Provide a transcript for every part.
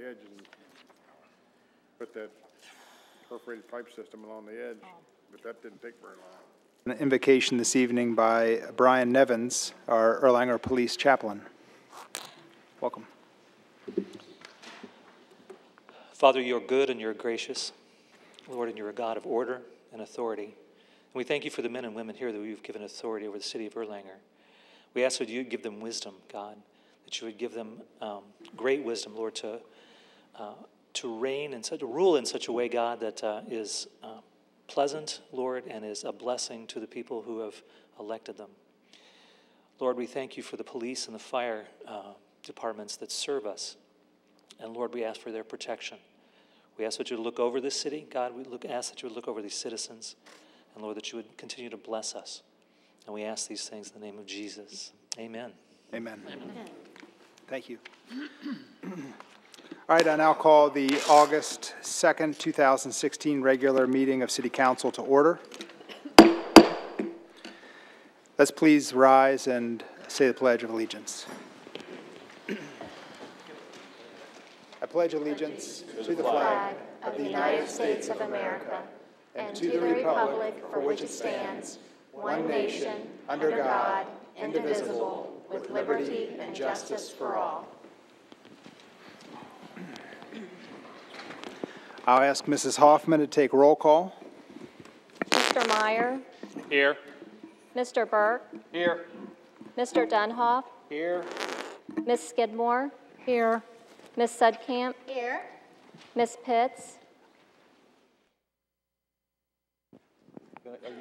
edge and put that perforated pipe system along the edge, but that didn't take very long. An invocation this evening by Brian Nevins, our Erlanger Police Chaplain. Welcome. Father, you're good and you're gracious, Lord, and you're a God of order and authority. And we thank you for the men and women here that you've given authority over the city of Erlanger. We ask that you give them wisdom, God, that you would give them great wisdom, Lord, to reign and to rule in such a way, God, that is pleasant, Lord, and is a blessing to the people who have elected them. Lord, we thank you for the police and the fire departments that serve us. And Lord, we ask for their protection. We ask that you would look over this city. God, we ask that you would look over these citizens. And Lord, that you would continue to bless us. And we ask these things in the name of Jesus. Amen. Amen. Amen. Thank you. All right, I now call the August 2nd, 2016 regular meeting of City Council to order. Let's please rise and say the Pledge of Allegiance. I pledge allegiance to the flag of the United States of America and to the republic for which it stands, one nation, under God, indivisible, with liberty and justice for all. I'll ask Mrs. Hoffman to take roll call. Mr. Meyer. Here. Mr. Burke. Here. Mr. Dunhoff. Here. Ms. Skidmore. Here. Ms. Sudkamp. Here. Ms. Pitts.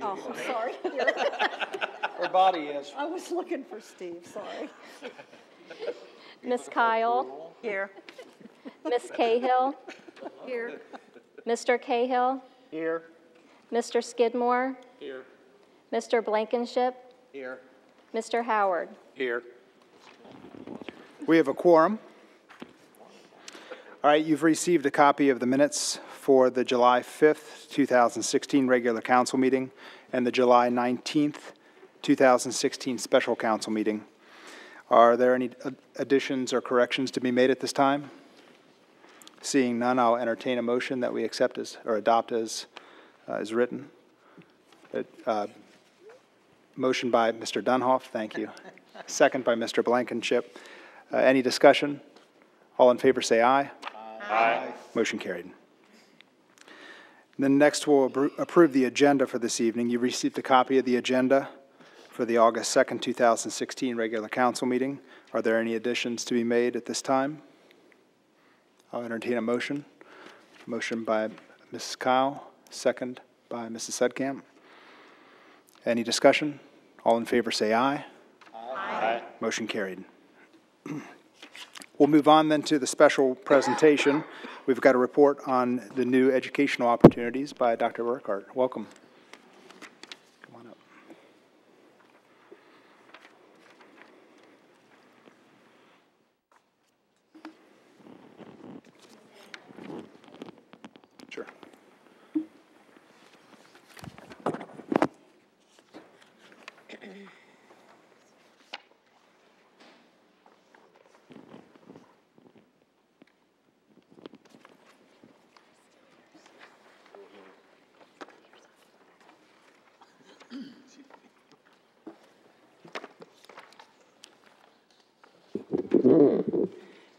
Oh, sorry. Her body is. I was looking for Steve, sorry. Ms. Kyle. Here. Ms. Cahill. Here. Mr. Cahill. Here. Mr. Skidmore. Here. Mr. Blankenship. Here. Mr. Howard. Here. We have a quorum. All right, you've received a copy of the minutes for the July 5th, 2016 regular council meeting and the July 19th, 2016 special council meeting. Are there any additions or corrections to be made at this time? Seeing none, I'll entertain a motion that we accept as or adopt as written. Motion by Mr. Dunhoff, thank you. Second by Mr. Blankenship. Any discussion? All in favor say aye. Aye. Motion carried. Then next we'll approve the agenda for this evening. You received a copy of the agenda for the August 2nd, 2016 regular council meeting. Are there any additions to be made at this time? I'll entertain a motion. Motion by Mrs. Kyle, second by Mrs. Sudkamp. Any discussion? All in favor say aye. Aye. Motion carried. We'll move on then to the special presentation. We've got a report on the new educational opportunities by Dr. Burkhart. Welcome. Come on up. Sure.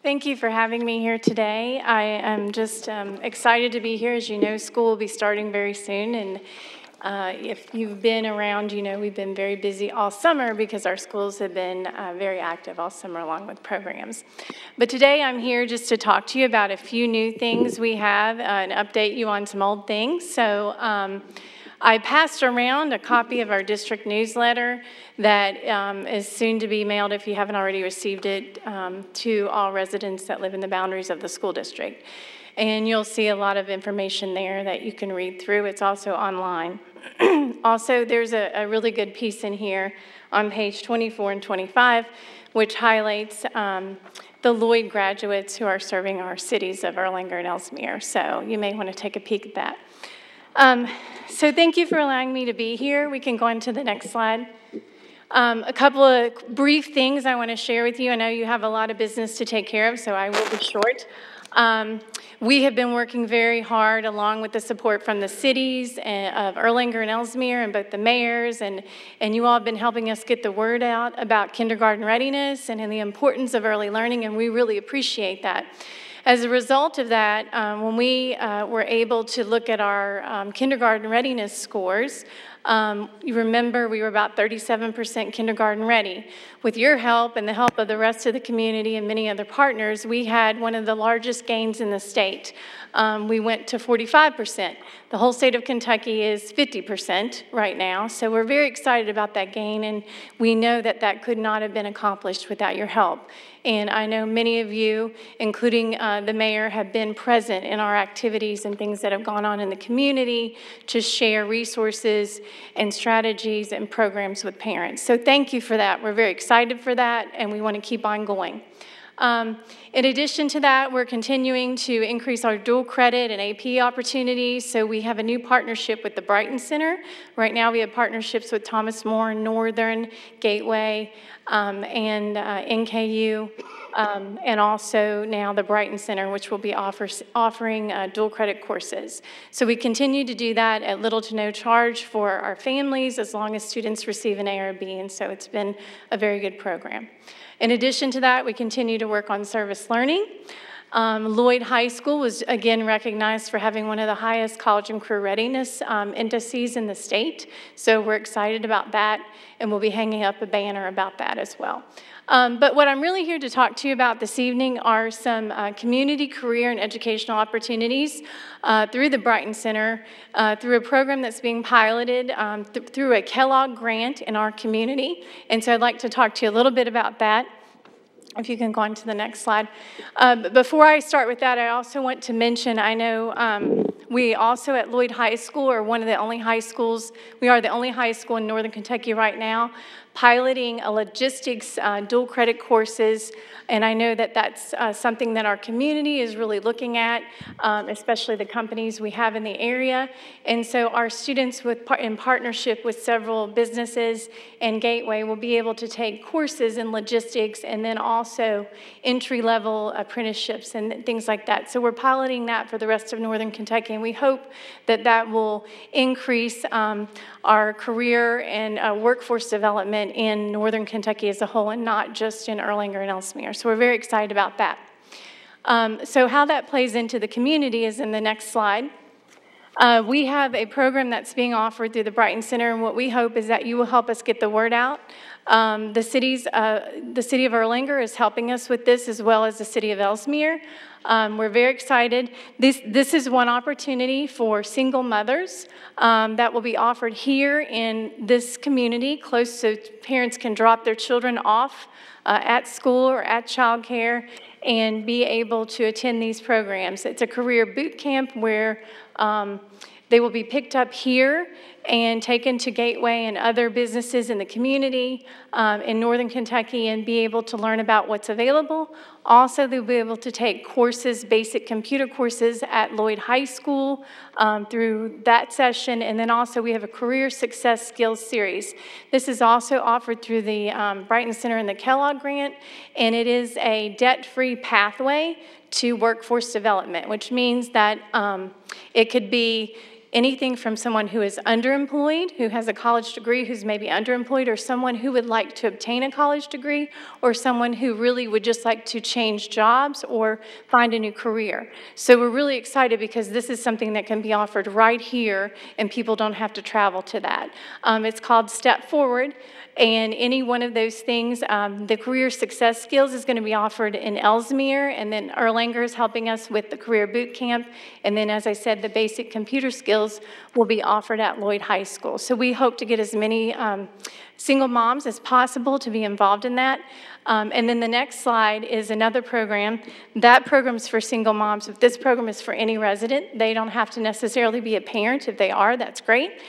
Thank you for having me here today. I am just excited to be here. As you know, school will be starting very soon, and if you've been around, you know we've been very busy all summer because our schools have been very active all summer long with programs. But today I'm here just to talk to you about a few new things we have and update you on some old things. So I passed around a copy of our district newsletter that is soon to be mailed, if you haven't already received it, to all residents that live in the boundaries of the school district. And you'll see a lot of information there that you can read through. It's also online. Also, there's a really good piece in here on page 24 and 25, which highlights the Lloyd graduates who are serving our cities of Erlanger and Ellesmere. So you may want to take a peek at that. So thank you for allowing me to be here. We can go on to the next slide. A couple of brief things I want to share with you. I know you have a lot of business to take care of, so I will be short. We have been working very hard, along with the support from the cities of Erlanger and Ellesmere, and both the mayors, and you all have been helping us get the word out about kindergarten readiness and the importance of early learning, and we really appreciate that. As a result of that, when we were able to look at our kindergarten readiness scores, you remember we were about 37% kindergarten ready. With your help and the help of the rest of the community and many other partners, we had one of the largest gains in the state. We went to 45%. The whole state of Kentucky is 50% right now, so we're very excited about that gain, and we know that that could not have been accomplished without your help. And I know many of you, including the mayor, have been present in our activities and things that have gone on in the community to share resources and strategies and programs with parents. So thank you for that. We're very excited for that, and we want to keep on going. In addition to that, we're continuing to increase our dual credit and AP opportunities. So we have a new partnership with the Brighton Center. Right now we have partnerships with Thomas More, Northern, Gateway, and NKU, and also now the Brighton Center, which will be offering dual credit courses. So we continue to do that at little to no charge for our families as long as students receive an A or a B, and so it's been a very good program. In addition to that, we continue to work on service learning. Lloyd High School was again recognized for having one of the highest college and career readiness indices in the state. So we're excited about that, and we'll be hanging up a banner about that as well. But what I'm really here to talk to you about this evening are some community career and educational opportunities through the Brighton Center, through a program that's being piloted through a Kellogg grant in our community. And so I'd like to talk to you a little bit about that. If you can go on to the next slide. Before I start with that, I also want to mention, I know we also at Lloyd High School are one of the only high schools, we are the only high school in Northern Kentucky right now piloting a logistics dual credit courses, and I know that that's something that our community is really looking at, especially the companies we have in the area. And so our students in partnership with several businesses and Gateway will be able to take courses in logistics and then also entry-level apprenticeships and things like that. So we're piloting that for the rest of Northern Kentucky, and we hope that that will increase our career and workforce development in Northern Kentucky as a whole, and not just in Erlanger and Ellesmere. So we're very excited about that. So how that plays into the community is in the next slide. We have a program that's being offered through the Brighton Center, and what we hope is that you will help us get the word out. The city of Erlanger is helping us with this, as well as the city of Ellesmere. We're very excited. This is one opportunity for single mothers that will be offered here in this community, close so parents can drop their children off at school or at childcare and be able to attend these programs. It's a career boot camp where they will be picked up here and taken to Gateway and other businesses in the community in Northern Kentucky and be able to learn about what's available. Also, they'll be able to take courses, basic computer courses at Lloyd High School through that session. And then also we have a career success skills series. This is also offered through the Brighton Center and the Kellogg grant, and it is a debt-free pathway to workforce development, which means that it could be anything from someone who is underemployed, who has a college degree, who's maybe underemployed, or someone who would like to obtain a college degree, or someone who really would just like to change jobs or find a new career. So we're really excited because this is something that can be offered right here and people don't have to travel to that. It's called Step Forward. And any one of those things, the career success skills is going to be offered in Ellesmere, and then Erlanger is helping us with the career boot camp. And then, as I said, the basic computer skills will be offered at Lloyd High School. So we hope to get as many single moms as possible to be involved in that. And then the next slide is another program. That program's for single moms, but this program is for any resident. They don't have to necessarily be a parent. If they are, that's great.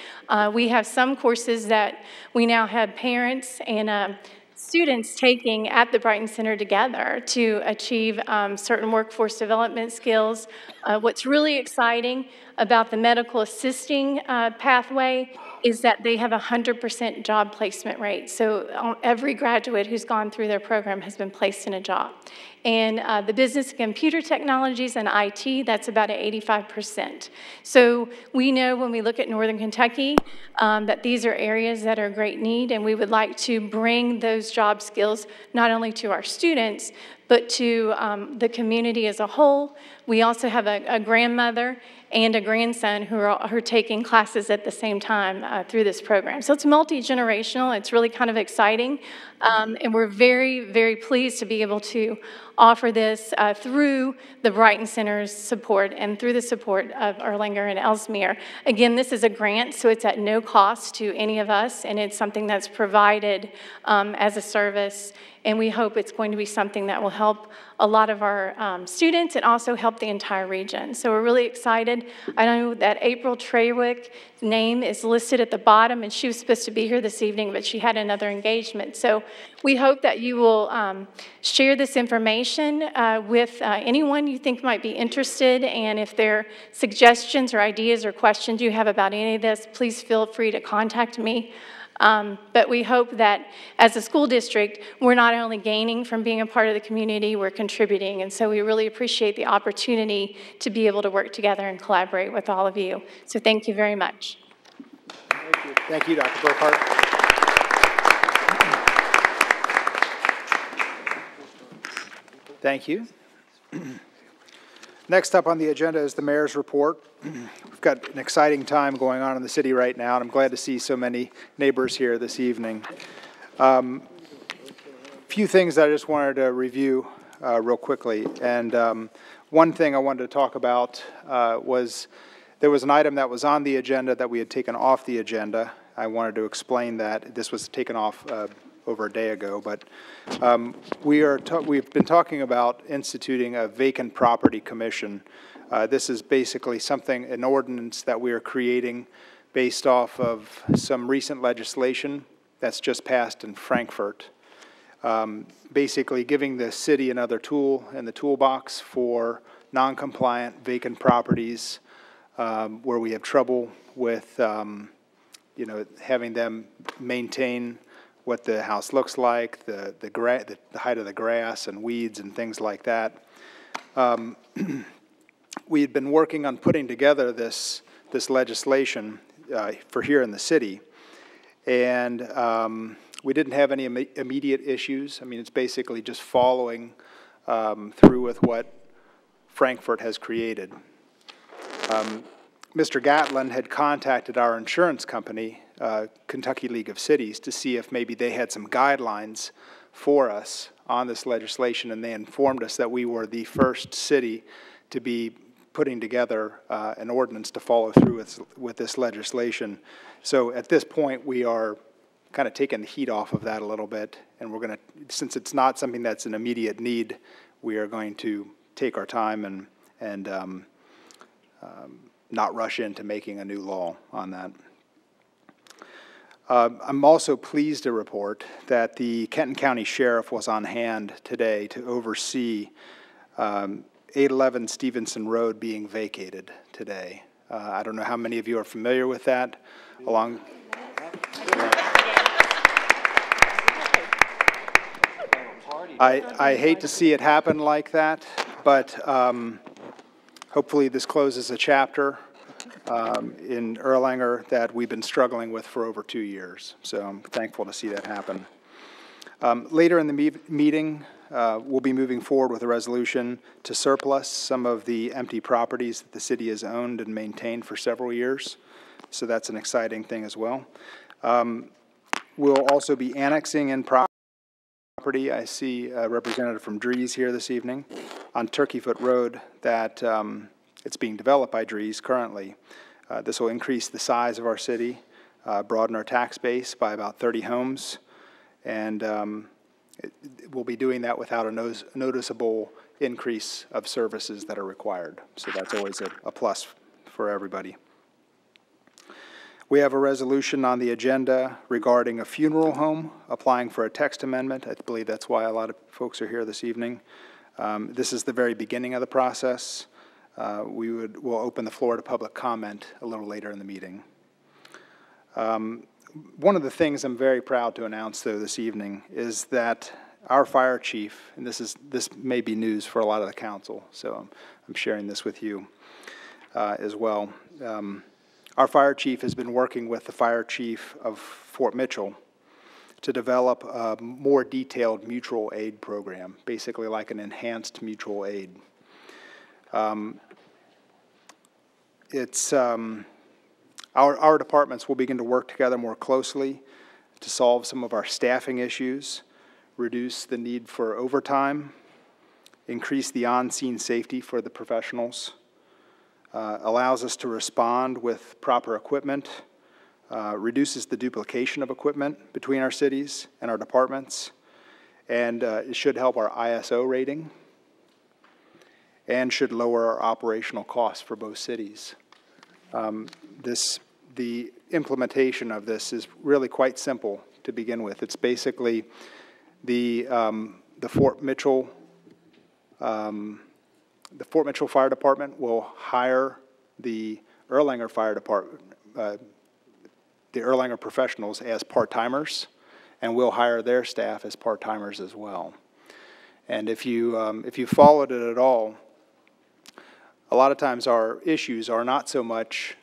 We have some courses that we now have parents and students taking at the Brighton Center together to achieve certain workforce development skills. What's really exciting about the medical assisting pathway is that they have a 100% job placement rate. So every graduate who's gone through their program has been placed in a job. And the business and computer technologies and IT, that's about at 85%. So we know when we look at Northern Kentucky that these are areas that are great need, and we would like to bring those job skills not only to our students, but to the community as a whole. We also have a grandmother and a grandson who are taking classes at the same time through this program. So it's multi-generational. It's really kind of exciting. And we're very, very pleased to be able to offer this through the Brighton Center's support and through the support of Erlanger and Ellesmere. Again, this is a grant, so it's at no cost to any of us, and it's something that's provided as a service. And we hope it's going to be something that will help a lot of our students and also help the entire region. So we're really excited. I know that April Trawick's name is listed at the bottom, and she was supposed to be here this evening, but she had another engagement. So we hope that you will share this information with anyone you think might be interested. And if there are suggestions or ideas or questions you have about any of this, please feel free to contact me. But we hope that as a school district, we're not only gaining from being a part of the community, we're contributing. And so we really appreciate the opportunity to be able to work together and collaborate with all of you. So thank you very much. Thank you, Dr. Burkhart. Thank you. Next up on the agenda is the mayor's report. We've got an exciting time going on in the city right now, and I'm glad to see so many neighbors here this evening. Few things that I just wanted to review real quickly. And one thing I wanted to talk about was there was an item that was on the agenda that we had taken off the agenda. I wanted to explain that. This was taken off over a day ago, but we've been talking about instituting a vacant property commission. This is basically an ordinance that we are creating based off of some recent legislation that's just passed in Frankfurt. Basically giving the city another tool in the toolbox for non-compliant vacant properties where we have trouble with having them maintain what the house looks like, the height of the grass and weeds and things like that. We had been working on putting together this legislation for here in the city, and we didn't have any immediate issues. I mean, it's basically just following through with what Frankfurt has created. Mr. Gatlin had contacted our insurance company, Kentucky League of Cities, to see if maybe they had some guidelines for us on this legislation, and they informed us that we were the first city to be putting together an ordinance to follow through with this legislation. So at this point, we are kind of taking the heat off of that a little bit, and we're going to, since it's not something that's an immediate need, we are going to take our time and not rush into making a new law on that. I'm also pleased to report that the Kenton County Sheriff was on hand today to oversee 811 Stevenson Road being vacated today. I don't know how many of you are familiar with that. I hate to see it happen like that, but hopefully this closes a chapter in Erlanger that we've been struggling with for over 2 years. So I'm thankful to see that happen. Later in the meeting, we'll be moving forward with a resolution to surplus some of the empty properties that the city has owned and maintained for several years. So that's an exciting thing as well. We'll also be annexing in property. I see a representative from Dries here this evening on Turkeyfoot Road that it's being developed by Dries currently. This will increase the size of our city, broaden our tax base by about 30 homes, and we'll be doing that without a noticeable increase of services that are required. So that's always a plus for everybody. We have a resolution on the agenda regarding a funeral home applying for a text amendment. I believe that's why a lot of folks are here this evening. This is the very beginning of the process. We'll open the floor to public comment a little later in the meeting. One of the things I'm very proud to announce, though, this evening is that our fire chief, and this may be news for a lot of the council, so I'm sharing this with you as well. Our fire chief has been working with the fire chief of Fort Mitchell to develop a more detailed mutual aid program, basically like an enhanced mutual aid. Our departments will begin to work together more closely to solve some of our staffing issues, reduce the need for overtime, increase the on-scene safety for the professionals, allows us to respond with proper equipment, reduces the duplication of equipment between our cities and our departments, and it should help our ISO rating, and should lower our operational costs for both cities. The implementation of this is really quite simple to begin with. It's basically the Fort Mitchell Fire Department will hire the Erlanger Fire Department, the Erlanger professionals as part-timers, and we'll hire their staff as part-timers as well. And if you followed it at all, a lot of times our issues are not so much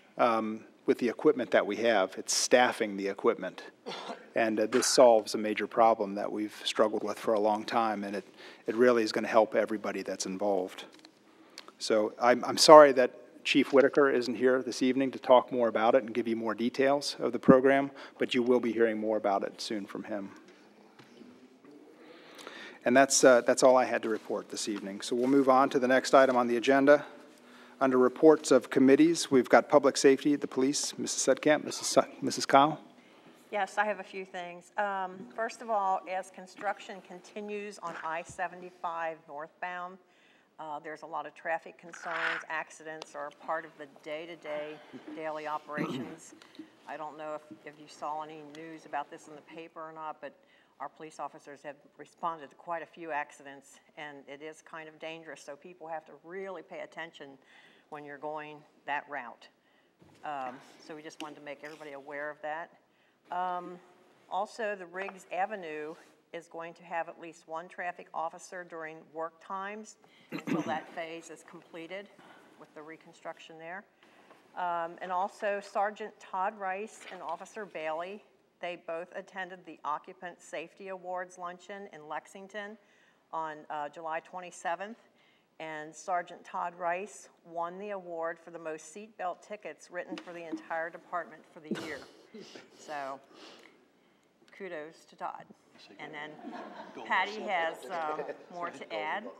with the equipment that we have, it's staffing the equipment. And this solves a major problem that we've struggled with for a long time, and it really is going to help everybody that's involved. So I'm sorry that Chief Whitaker isn't here this evening to talk more about it and give you more details of the program, but you will be hearing more about it soon from him. And that's all I had to report this evening. So we'll move on to the next item on the agenda. Under reports of committees, we've got Public Safety, the Police, Mrs. Sedkamp, Mrs. Kyle. Yes, I have a few things. First of all, as construction continues on I-75 northbound, there's a lot of traffic concerns. Accidents are part of the day-to-day daily operations. I don't know if you saw any news about this in the paper or not, but our police officers have responded to quite a few accidents, and it is kind of dangerous, so people have to really pay attention when you're going that route. So we just wanted to make everybody aware of that. Also, the Riggs Avenue is going to have at least one traffic officer during work times until that phase is completed with the reconstruction there. And also, Sergeant Todd Rice and Officer Bailey, they both attended the Occupant Safety Awards luncheon in Lexington on July 27th. And Sergeant Todd Rice won the award for the most seatbelt tickets written for the entire department for the year. So, kudos to Todd. And then Patty has more to add.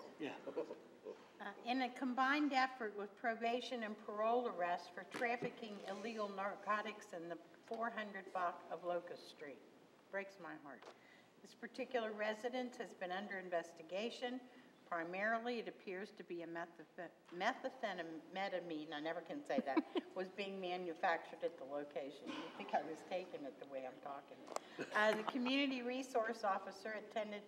In a combined effort with probation and parole arrests for trafficking illegal narcotics in the 400 block of Locust Street. Breaks my heart. This particular residence has been under investigation. Primarily, it appears to be a methamphetamine, I never can say that, was being manufactured at the location. You think I was taking it the way I'm talking. The community resource officer attended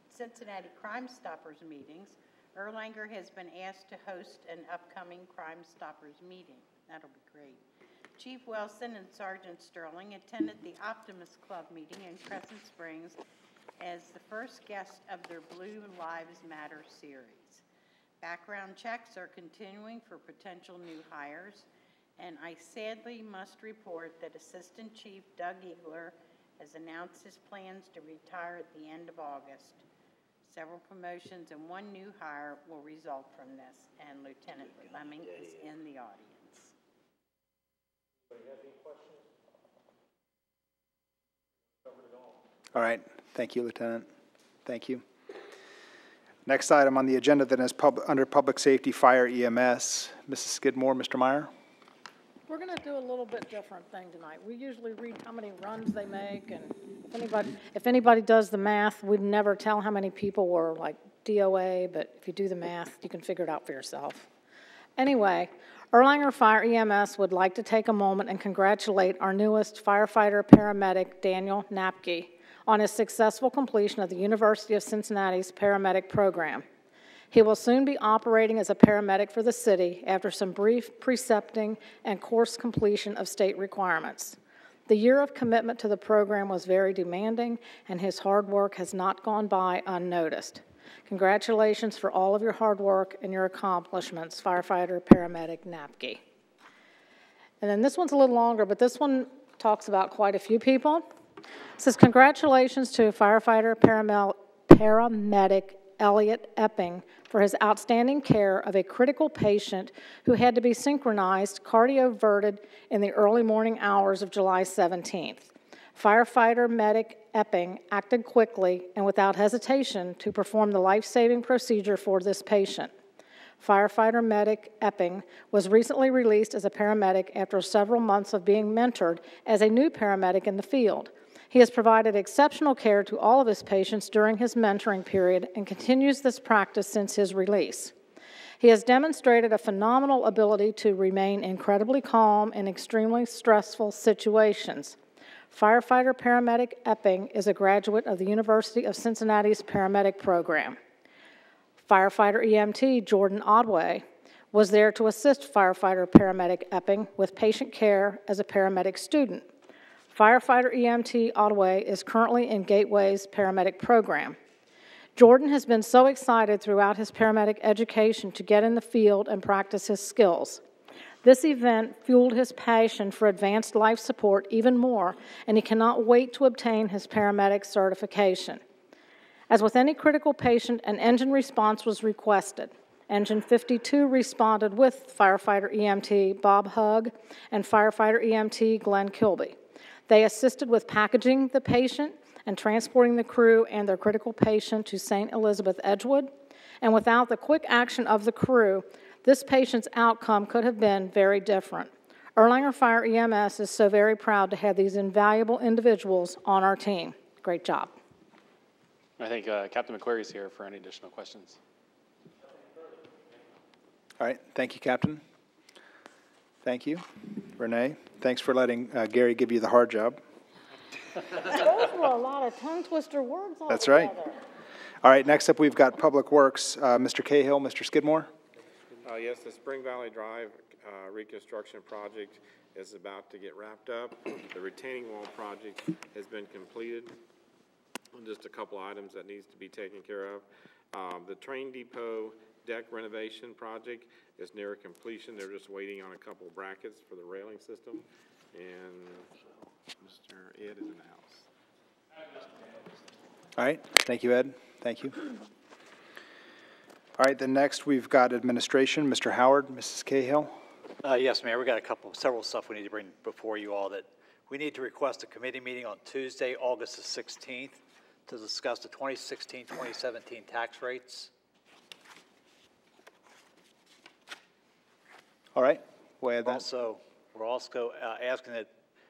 Cincinnati Crime Stoppers meetings. Erlanger has been asked to host an upcoming Crime Stoppers meeting. That'll be great. Chief Wilson and Sergeant Sterling attended the Optimist Club meeting in Crescent Springs as the first guest of their Blue Lives Matter series. Background checks are continuing for potential new hires, and I sadly must report that Assistant Chief Doug Eagler has announced his plans to retire at the end of August. Several promotions and one new hire will result from this, and Lieutenant Fleming is in the audience. Anybody have any questions? Covered it all. All right. Thank you, Lieutenant. Thank you. Next item on the agenda then is under Public Safety, Fire, EMS. Mrs. Skidmore, Mr. Meyer. We're going to do a little bit different thing tonight. We usually read how many runs they make, and if anybody does the math, we'd never tell how many people were like DOA, but if you do the math, you can figure it out for yourself. Anyway, Erlanger Fire EMS would like to take a moment and congratulate our newest firefighter paramedic, Daniel Napke, on his successful completion of the University of Cincinnati's paramedic program. He will soon be operating as a paramedic for the city after some brief precepting and course completion of state requirements. The year of commitment to the program was very demanding, and his hard work has not gone by unnoticed. Congratulations for all of your hard work and your accomplishments, firefighter paramedic Napke. And then this one's a little longer, but this one talks about quite a few people. It says, congratulations to firefighter paramedic Elliot Epping for his outstanding care of a critical patient who had to be synchronized cardioverted in the early morning hours of July 17th. Firefighter medic Epping acted quickly and without hesitation to perform the life-saving procedure for this patient. Firefighter medic Epping was recently released as a paramedic after several months of being mentored as a new paramedic in the field. He has provided exceptional care to all of his patients during his mentoring period and continues this practice since his release. He has demonstrated a phenomenal ability to remain incredibly calm in extremely stressful situations. Firefighter paramedic Epping is a graduate of the University of Cincinnati's paramedic program. Firefighter EMT Jordan Odway was there to assist firefighter paramedic Epping with patient care as a paramedic student. Firefighter EMT Odway is currently in Gateway's paramedic program. Jordan has been so excited throughout his paramedic education to get in the field and practice his skills. This event fueled his passion for advanced life support even more, and he cannot wait to obtain his paramedic certification. As with any critical patient, an engine response was requested. Engine 52 responded with firefighter EMT Bob Hugg and firefighter EMT Glenn Kilby. They assisted with packaging the patient and transporting the crew and their critical patient to St. Elizabeth Edgewood. And without the quick action of the crew, this patient's outcome could have been very different. Erlanger Fire EMS is so very proud to have these invaluable individuals on our team. Great job. I think Captain McQuarrie is here for any additional questions. All right, thank you, Captain. Thank you. Renee, thanks for letting Gary give you the hard job. Those were a lot of tongue twister words all That's right. All right, next up we've got Public Works. Mr. Cahill, Mr. Skidmore. Yes, the Spring Valley Drive reconstruction project is about to get wrapped up. The retaining wall project has been completed. Just a couple items that needs to be taken care of. The train depot deck renovation project is near completion. They're just waiting on a couple brackets for the railing system. And Mr. Ed is in the house. All right, thank you, Ed. Thank you. All right, then next we've got administration. Mr. Howard, Mrs. Cahill. Yes, Mayor, we got several stuff we need to bring before you all. That we need to request a committee meeting on Tuesday, August the 16th, to discuss the 2016-2017 tax rates. All right, we'll add that. Also, we're also asking that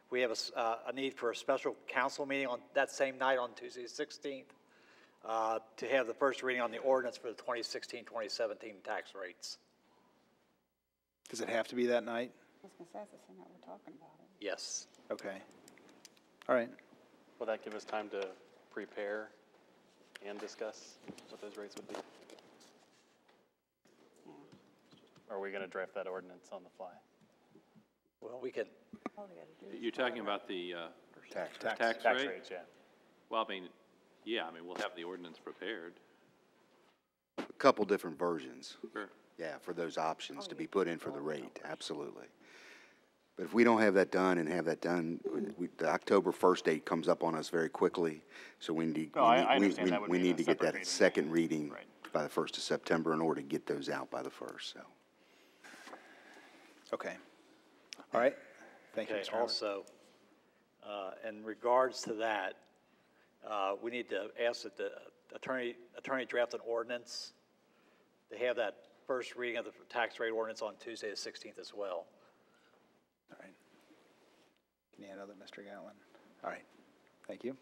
we have a need for a special council meeting on that same night on Tuesday, the 16th, to have the first reading on the ordinance for the 2016-2017 tax rates. Does it have to be that night? I was going to say, that's the same night we're talking about it. Yes. Okay. All right. Will that give us time to prepare and discuss what those rates would be? Or are we going to draft that ordinance on the fly? Well, we can. You're talking about the tax rates, yeah. Well, I mean, we'll have the ordinance prepared. A couple different versions. Sure. Yeah, for those options to be put in for the rate, absolutely. But if we don't have that done and have that done, the October 1st date comes up on us very quickly, so we need, we need to get that second reading by the 1st of September in order to get those out by the 1st, so. Okay. All right. Thank you, Mr. Howard. Also, in regards to that, we need to ask that the attorney draft an ordinance. They have that first reading of the tax rate ordinance on Tuesday the 16th as well. All right. Can you add other, Mr. Gatlin? All right. Thank you.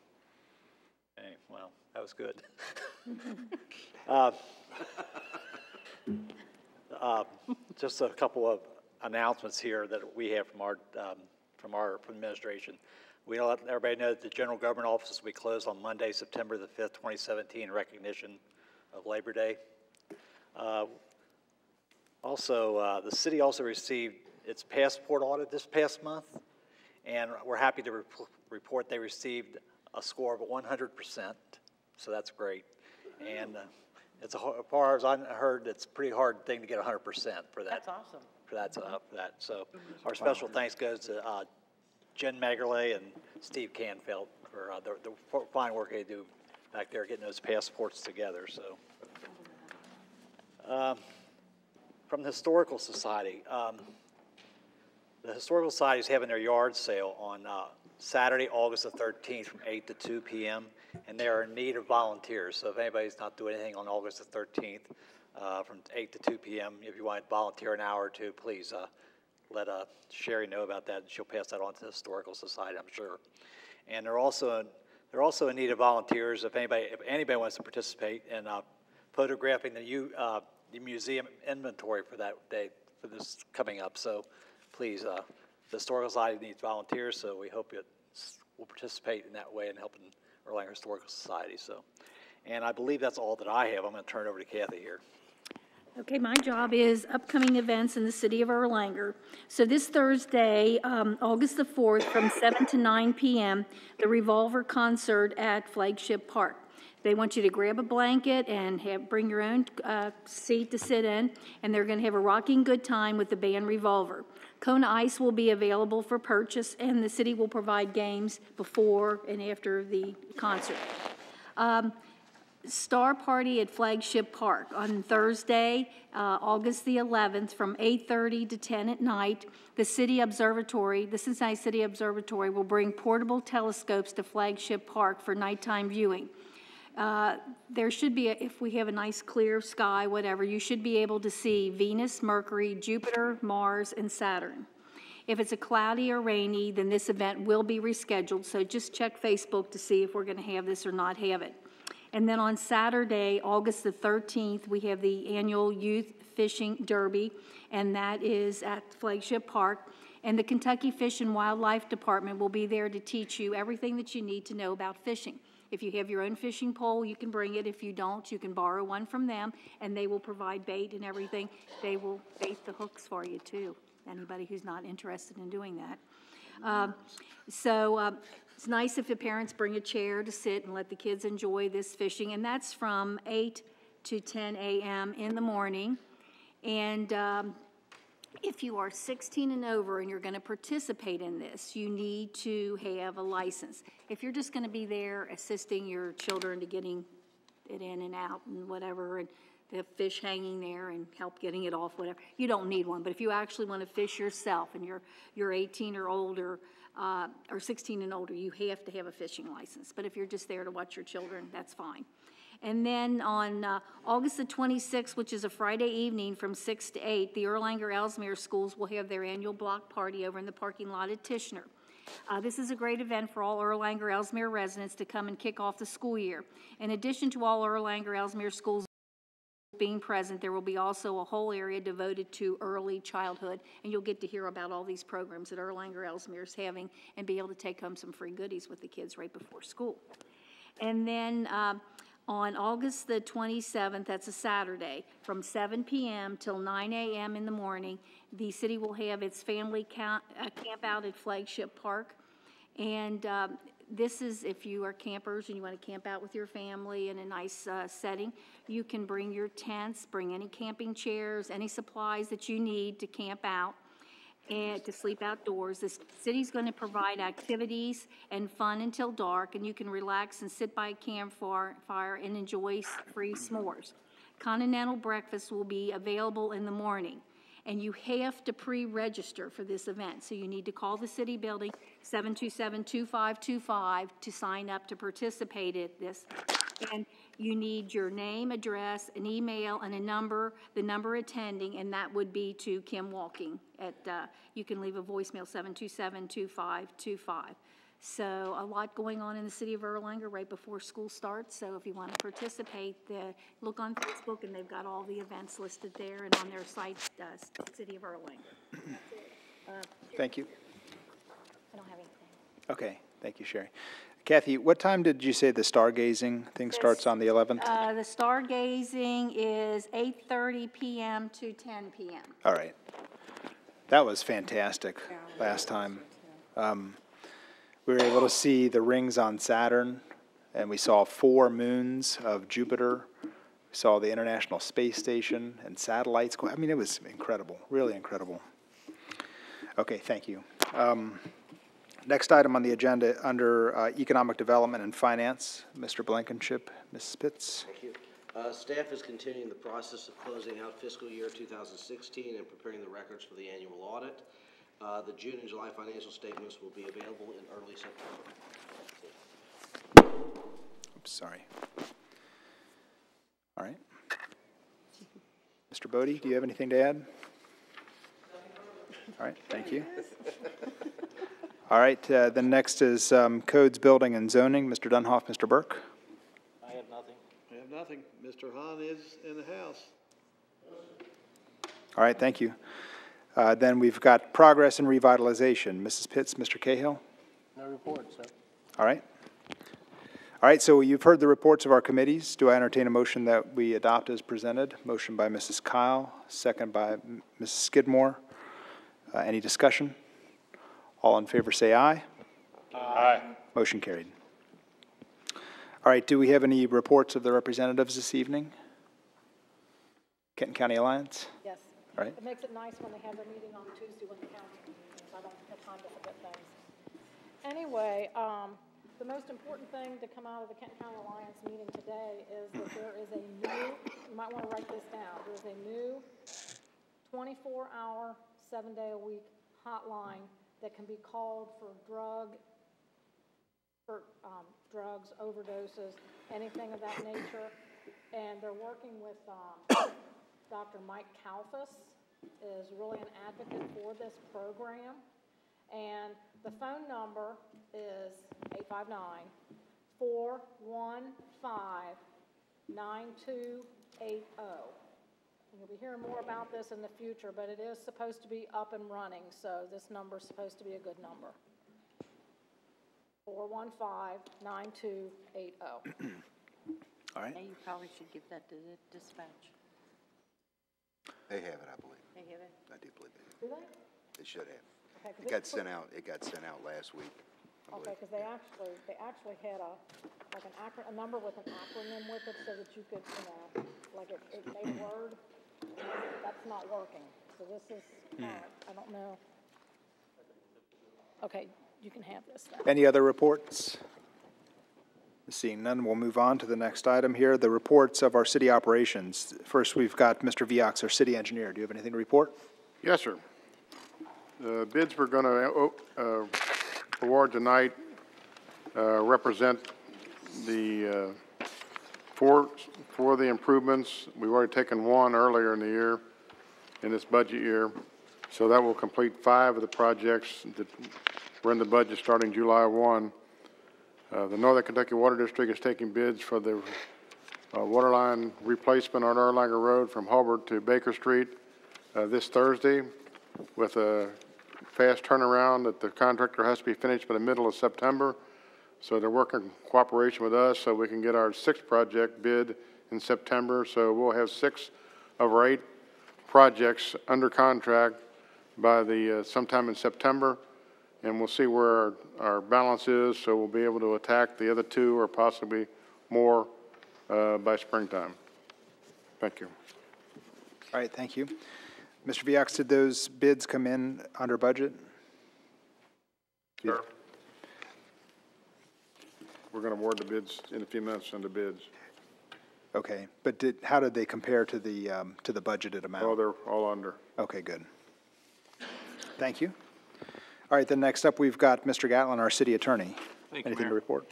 Okay, well, that was good. Just a couple of announcements here that we have from our administration. We let everybody know that the general government offices will be closed on Monday, September the 5th, 2017, in recognition of Labor Day. Also, the city also received its passport audit this past month, And we're happy to report they received a score of 100%, so that's great. And it's as far as I heard, it's a pretty hard thing to get 100% for that. That's awesome. For that. So our special thanks goes to Jen Magerle and Steve Canfeld for the fine work they do back there getting those passports together. So from the Historical Society, the Historical Society is having their yard sale on Saturday, August the 13th from 8 to 2 p.m. and they are in need of volunteers. So if anybody's not doing anything on August the 13th from 8 to 2 p.m., if you want to volunteer an hour or two, please let Sherry know about that, and she'll pass that on to the Historical Society, I'm sure. And they're also in need of volunteers if anybody wants to participate in photographing the museum inventory for that day, for this coming up. So please, the Historical Society needs volunteers, so we hope it will participate in that way in helping Erlanger Historical Society. So, and I believe that's all that I have. I'm going to turn it over to Kathy here. Okay, my job is upcoming events in the city of Erlanger. So this Thursday, August the 4th, from 7 to 9 p.m., the Revolver concert at Flagship Park. They want you to grab a blanket and bring your own seat to sit in, and they're going to have a rocking good time with the band Revolver. Kona Ice will be available for purchase, and the city will provide games before and after the concert. Star Party at Flagship Park on Thursday, August the 11th, from 8:30 to 10 at night. The Cincinnati City Observatory will bring portable telescopes to Flagship Park for nighttime viewing. There should be, if we have a nice clear sky, whatever, you should be able to see Venus, Mercury, Jupiter, Mars, and Saturn. If it's a cloudy or rainy, then this event will be rescheduled, so just check Facebook to see if we're going to have this or not have it. And then on Saturday, August the 13th, we have the annual Youth Fishing Derby, and that is at Flagship Park. And the Kentucky Fish and Wildlife Department will be there to teach you everything that you need to know about fishing. If you have your own fishing pole, you can bring it. If you don't, you can borrow one from them, and they will provide bait and everything. They will bait the hooks for you, too, anybody who's not interested in doing that. It's nice if the parents bring a chair to sit and let the kids enjoy this fishing, and that's from 8 to 10 a.m. in the morning. And if you are 16 and over and you're going to participate in this, you need to have a license. If you're just going to be there assisting your children to getting it in and out and whatever, and the fish hanging there and help getting it off, whatever, you don't need one. But if you actually want to fish yourself and you're 18 or older, or 16 and older, you have to have a fishing license. But if you're just there to watch your children, that's fine. And then on August the 26th, which is a Friday evening from 6 to 8, the Erlanger Ellesmere schools will have their annual block party over in the parking lot at Tishner. This is a great event for all Erlanger Ellesmere residents to come and kick off the school year. In addition to all Erlanger Ellesmere schools being present, there will be also a whole area devoted to early childhood, and you'll get to hear about all these programs that Erlanger Ellesmere is having and be able to take home some free goodies with the kids right before school. And then on August the 27th, that's a Saturday, from 7 p.m. till 9 a.m. in the morning, the city will have its family camp out at Flagship Park. And this is if you are campers and you want to camp out with your family in a nice setting. You can bring your tents, bring any camping chairs, any supplies that you need to camp out and to sleep outdoors. The city's going to provide activities and fun until dark, and you can relax and sit by a campfire and enjoy free s'mores. Continental breakfast will be available in the morning, and you have to pre-register for this event. So you need to call the city building, 727-2525, to sign up to participate in this. And you need your name, address, an email, and a number, the number attending, and that would be to Kim Walking. You can leave a voicemail, 727-2525. So a lot going on in the city of Erlanger right before school starts. So if you want to participate, look on Facebook, and they've got all the events listed there and on their site, City of Erlanger. Thank you. I don't have anything. Okay, thank you, Sherry. Kathy, what time did you say the stargazing thing starts on the 11th? The stargazing is 8:30 p.m. to 10 p.m. All right. That was fantastic last time. We were able to see the rings on Saturn, and we saw 4 moons of Jupiter. We saw the International Space Station and satellites. I mean, it was incredible, really incredible. Okay, thank you. Next item on the agenda under Economic Development and Finance, Mr. Blankenship, Ms. Spitz. Thank you. Staff is continuing the process of closing out fiscal year 2016 and preparing the records for the annual audit. The June and July financial statements will be available in early September. Oops, sorry. All right. Mr. Bodie, do you have anything to add? All right, thank you. All right, then next is Codes, Building, and Zoning. Mr. Dunhoff, Mr. Burke. I have nothing. I have nothing. Mr. Hahn is in the house. All right, thank you. Then we've got Progress and Revitalization. Mrs. Pitts, Mr. Cahill. No report, sir. All right. All right, so you've heard the reports of our committees. Do I entertain a motion that we adopt as presented? Motion by Mrs. Kyle, second by Mrs. Skidmore. Any discussion? All in favor say aye. Aye. Motion carried. All right, do we have any reports of the representatives this evening? Kenton County Alliance? Yes. All right. It makes it nice when they have their meeting on Tuesday when the council meetings. I don't have time to forget things. Anyway, the most important thing to come out of the Kenton County Alliance meeting today is that there is a new, you might want to write this down, there's a new 24-hour, 7-day-a-week hotline that can be called for drugs, overdoses, anything of that nature. And they're working with Dr. Mike Kalfas, is really an advocate for this program. And the phone number is 859-415-9280. And you'll be hearing more about this in the future, but it is supposed to be up and running, so this number is supposed to be a good number. 415-9280. All right. Now you probably should give that to the dispatch. They have it, I believe. They have it? I do believe they do. Do they? They should have. Okay, It got sent out last week. Okay, because they actually had a number with an acronym with it so that you could, like it made a word. That's not working. So this is, I don't know. Okay, you can have this then. Any other reports? Seeing none, we'll move on to the next item here, the reports of our city operations. First, we've got Mr. Viox, our city engineer. Do you have anything to report? Yes, sir. The bids we're going to award tonight represent the for the improvements. We've already taken one earlier in the year, in this budget year. So that will complete 5 of the projects that were in the budget starting July 1. The Northern Kentucky Water District is taking bids for the water line replacement on Erlanger Road from Hulbert to Baker Street this Thursday, with a fast turnaround that the contractor has to be finished by the middle of September. So they're working in cooperation with us so we can get our 6th project bid in September. So we'll have 6 of our 8 projects under contract by the sometime in September, and we'll see where our balance is, so we'll be able to attack the other 2 or possibly more by springtime. Thank you. All right, thank you. Mr. Viox, did those bids come in under budget? Sure. We're going to award the bids in a few minutes under bids. Okay, but how did they compare to the budgeted amount? Oh, they're all under. Okay, good. Thank you. All right, then next up, we've got Mr. Gatlin, our city attorney. Thank you, Anything Mayor. to report?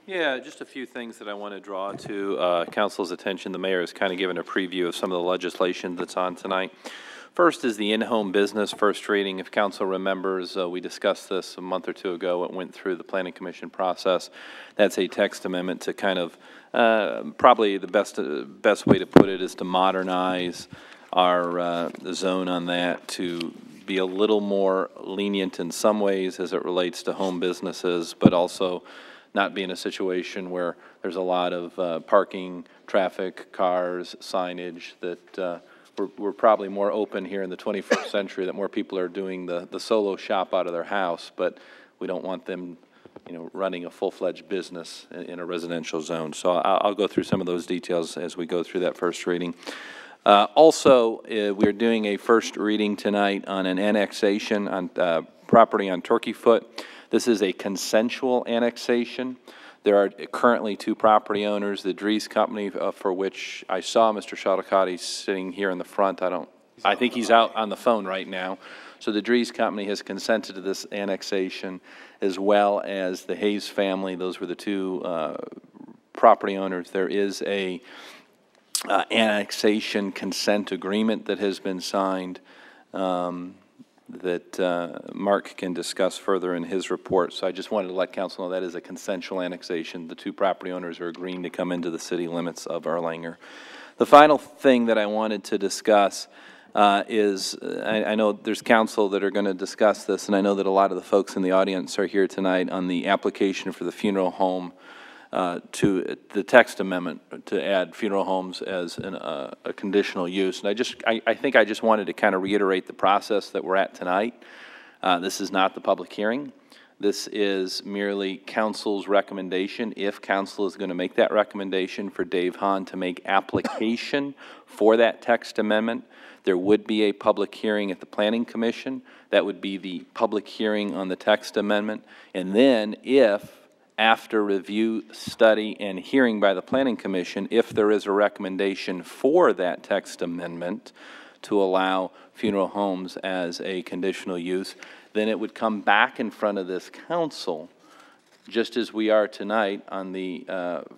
Yeah, just a few things that I want to draw to council's attention. The mayor has kind of given a preview of some of the legislation that's on tonight. First is the in-home business first reading. If council remembers, we discussed this a month or 2 ago. It went through the planning commission process. That's a text amendment to kind of, probably the best way to put it is to modernize our zone on that, to be a little more lenient in some ways as it relates to home businesses, but also not be in a situation where there's a lot of parking, traffic, cars, signage, that we're probably more open here in the 21st century, that more people are doing the solo shop out of their house, but We don't want them, running a full-fledged business in a residential zone. So I'll go through some of those details as we go through that first reading. Also, we're doing a first reading tonight on an annexation on property on Turkey Foot. This is a consensual annexation. There are currently two property owners, the Dries Company, for which I saw Mr. Shalakati sitting here in the front. I think he's out on the phone right now. So the Dries Company has consented to this annexation, as well as the Hayes family. Those were the two property owners. There is a annexation consent agreement that has been signed that Mark can discuss further in his report. So I just wanted to let council know that is a consensual annexation. The two property owners are agreeing to come into the city limits of Erlanger. The final thing that I wanted to discuss is, I know there's council that are going to discuss this, and I know that a lot of the folks in the audience are here tonight on the application for the funeral home to the text amendment to add funeral homes as a conditional use. And I think I just wanted to kind of reiterate the process that we're at tonight. This is not the public hearing. This is merely council's recommendation, if council is going to make that recommendation, for Dave Hahn to make application for that text amendment. There would be a public hearing at the Planning Commission. That would be the public hearing on the text amendment. And then if, after review, study, and hearing by the Planning Commission, if there is a recommendation for that text amendment to allow funeral homes as a conditional use, then it would come back in front of this council, just as we are tonight on the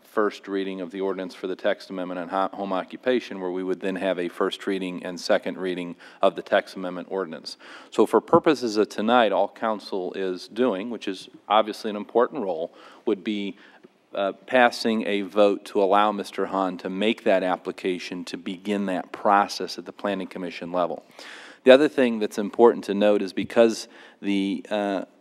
first reading of the ordinance for the text amendment on home occupation, where we would then have a first reading and second reading of the text amendment ordinance. So for purposes of tonight, all council is doing, which is obviously an important role, would be passing a vote to allow Mr. Hahn to make that application to begin that process at the Planning Commission level. The other thing that's important to note is because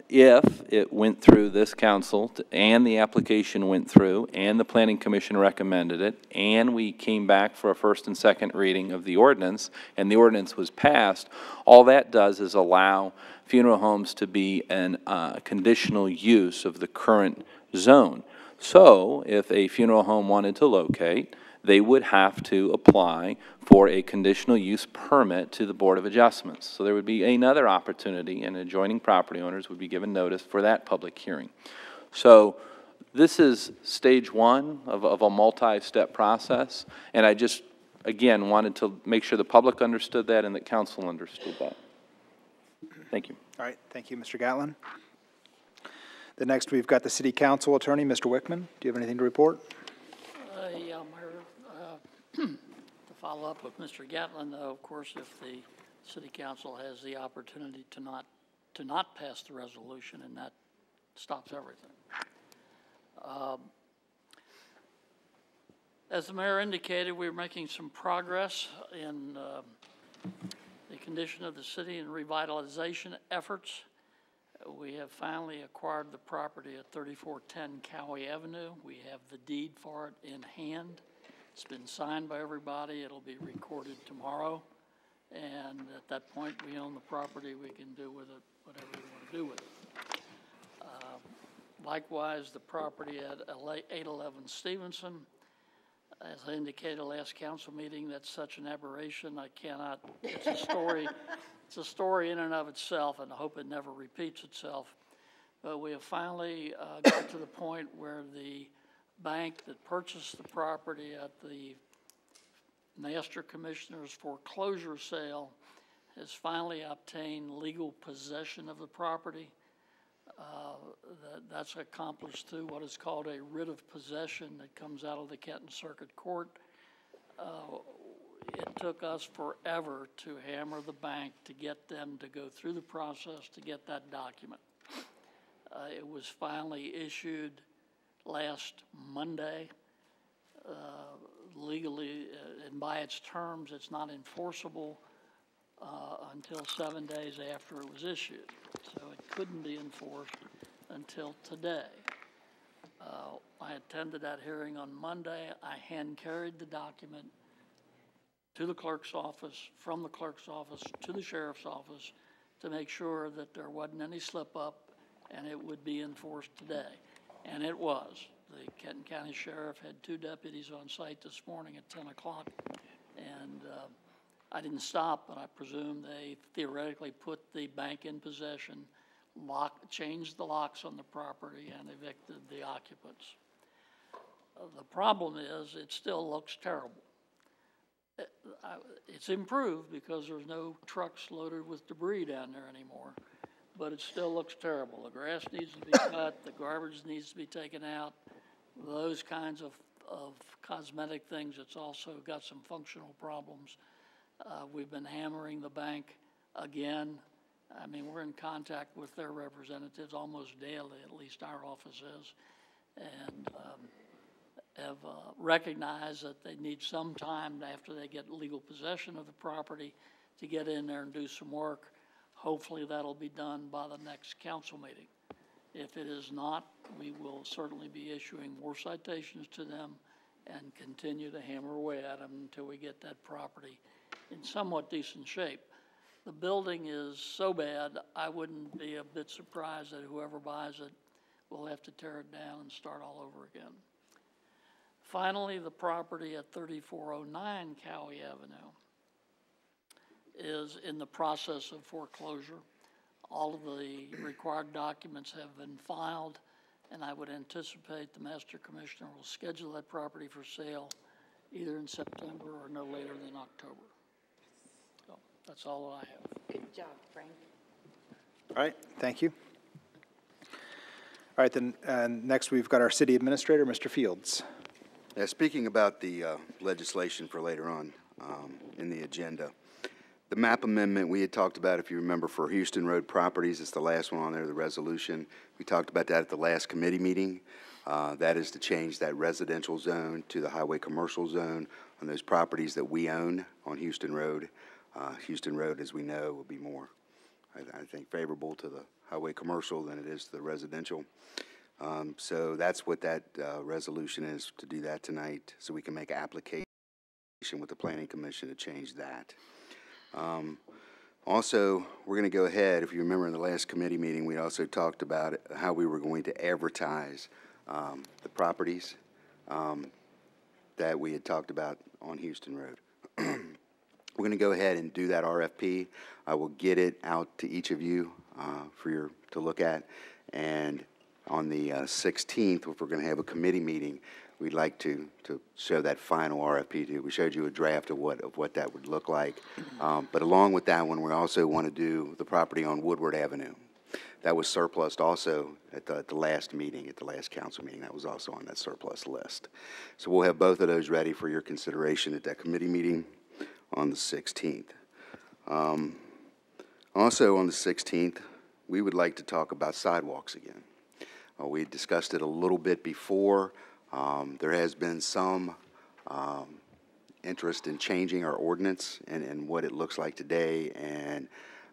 if it went through this council and the application went through and the Planning Commission recommended it and we came back for a first and second reading of the ordinance and the ordinance was passed, all that does is allow funeral homes to be an conditional use of the current zone. So if a funeral home wanted to locate, they would have to apply for a conditional use permit to the Board of Adjustments. So there would be another opportunity, and adjoining property owners would be given notice for that public hearing. So this is stage one of a multi-step process, and I just, again, wanted to make sure the public understood that and that council understood that. Thank you. All right, thank you, Mr. Gatlin. The next, we've got the City Council Attorney, Mr. Wickman. Do you have anything to report? Yeah, Mayor, to follow up with Mr. Gatlin, though, of course, if the City Council has the opportunity to not pass the resolution, and that stops everything. As the Mayor indicated, we're making some progress in the condition of the city and revitalization efforts. We have finally acquired the property at 3410 Cowie Avenue. We have the deed for it in hand. It's been signed by everybody. It'll be recorded tomorrow. And at that point, we own the property. We can do with it whatever we want to do with it. Likewise, the property at 811 Stevenson, as I indicated last council meeting, that's such an aberration. I cannot, it's a story. It's a story in and of itself, and I hope it never repeats itself. But we have finally got to the point where the bank that purchased the property at the Master Commissioner's foreclosure sale has finally obtained legal possession of the property. That's accomplished through what is called a writ of possession that comes out of the Kenton Circuit Court. It took us forever to hammer the bank to get them to go through the process to get that document. It was finally issued last Monday. Legally, and by its terms, it's not enforceable until 7 days after it was issued. So it couldn't be enforced until today. I attended that hearing on Monday. I hand-carried the document to the clerk's office, from the clerk's office to the sheriff's office, to make sure that there wasn't any slip-up and it would be enforced today. And it was. The Kenton County Sheriff had 2 deputies on site this morning at 10 o'clock, and I didn't stop, but I presume they theoretically put the bank in possession, changed the locks on the property, and evicted the occupants. The problem is it still looks terrible. It's improved because there's no trucks loaded with debris down there anymore, but it still looks terrible. The grass needs to be cut, the garbage needs to be taken out, those kinds of cosmetic things. It's also got some functional problems. We've been hammering the bank again. I mean, we're in contact with their representatives almost daily, at least our office is, and have recognized that they need some time after they get legal possession of the property to get in there and do some work. Hopefully that'll be done by the next council meeting. If it is not, we will certainly be issuing more citations to them and continue to hammer away at them until we get that property in somewhat decent shape. The building is so bad, I wouldn't be a bit surprised that whoever buys it will have to tear it down and start all over again. Finally, the property at 3409 Cowie Avenue is in the process of foreclosure. All of the required documents have been filed, and I would anticipate the Master Commissioner will schedule that property for sale either in September or no later than October. So that's all I have. Good job, Frank. All right, thank you. All right, then next we've got our City Administrator, Mr. Fields. Yeah, speaking about the legislation for later on in the agenda, the map amendment we had talked about, if you remember, for Houston Road properties, it's the last one on there, the resolution. We talked about that at the last committee meeting. That is to change that residential zone to the highway commercial zone on those properties that we own on Houston Road. Houston Road, as we know, will be more, I think, favorable to the highway commercial than it is to the residential. So that's what that resolution is, to do that tonight, so we can make application with the Planning Commission to change that. Also, we're going to go ahead, if you remember in the last committee meeting, we also talked about how we were going to advertise the properties that we had talked about on Houston Road. We're going to go ahead and do that RFP. I will get it out to each of you to look at, and on the 16th, if we're going to have a committee meeting, we'd like to show that final RFP to you. We showed you a draft of what that would look like. But along with that one, we also want to do the property on Woodward Avenue. That was surplused also at the last meeting, at the last council meeting. That was also on that surplus list. So we'll have both of those ready for your consideration at that committee meeting on the 16th. Also on the 16th, we would like to talk about sidewalks again. We discussed it a little bit before. There has been some interest in changing our ordinance and what it looks like today, and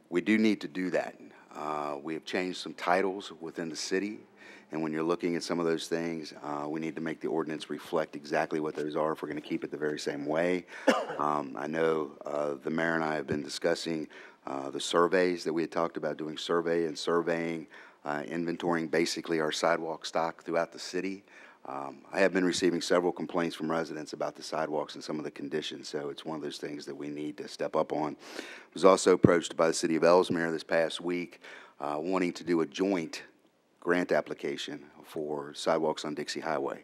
we do need to do that. We have changed some titles within the city, and when you're looking at some of those things, we need to make the ordinance reflect exactly what those are if we're going to keep it the very same way. I know the mayor and I have been discussing the surveys that we had talked about, doing surveying, inventorying basically our sidewalk stock throughout the city. I have been receiving several complaints from residents about the sidewalks and some of the conditions, so it's one of those things that we need to step up on. I was also approached by the city of Ellesmere this past week wanting to do a joint grant application for sidewalks on Dixie Highway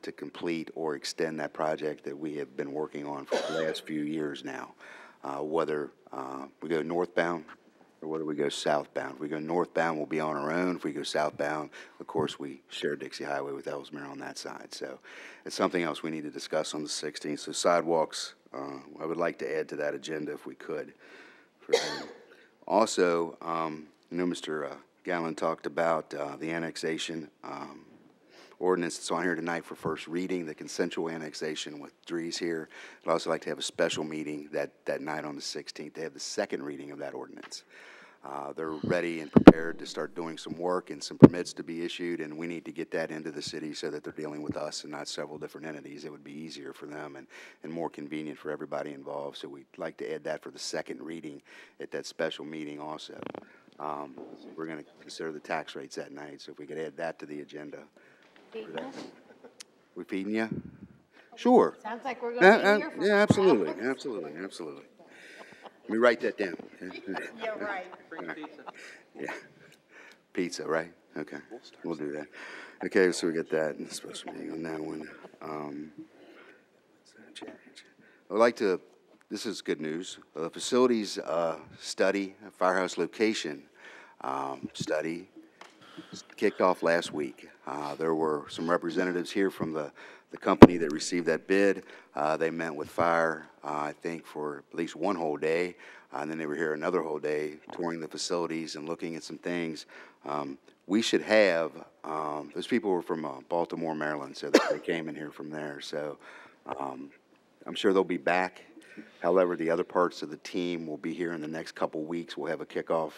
to complete or extend that project that we have been working on for the last few years now. Whether we go northbound or whether we go southbound. If we go northbound, we'll be on our own. If we go southbound, of course, we share Dixie Highway with Ellesmere on that side. So it's something else we need to discuss on the 16th. So sidewalks, I would like to add to that agenda if we could. Also, Mr. Gallen talked about the annexation ordinance that's on here tonight for first reading, the consensual annexation with Dries here. I'd also like to have a special meeting that night on the 16th to have the second reading of that ordinance. They're ready and prepared to start doing some work and some permits to be issued, and we need to get that into the city so that they're dealing with us and not several different entities. It would be easier for them and more convenient for everybody involved. So we'd like to add that for the second reading at that special meeting also. We're going to consider the tax rates that night, so if we could add that to the agenda. We feeding you? Sure. Sounds like we're going to be here for Yeah, absolutely, absolutely, absolutely. Let me write that down. Yeah, right. Yeah. Pizza, right? Okay, we'll do that. Okay, so we got that, and special meeting on that one. I would like to, this is good news, the facilities study, firehouse location study kicked off last week. There were some representatives here from the company that received that bid. They met with fire, I think, for at least one whole day, and then they were here another whole day touring the facilities and looking at some things. We should have, those people were from Baltimore, Maryland, so they came in here from there. So I'm sure they'll be back. However, the other parts of the team will be here in the next couple weeks. We'll have a kickoff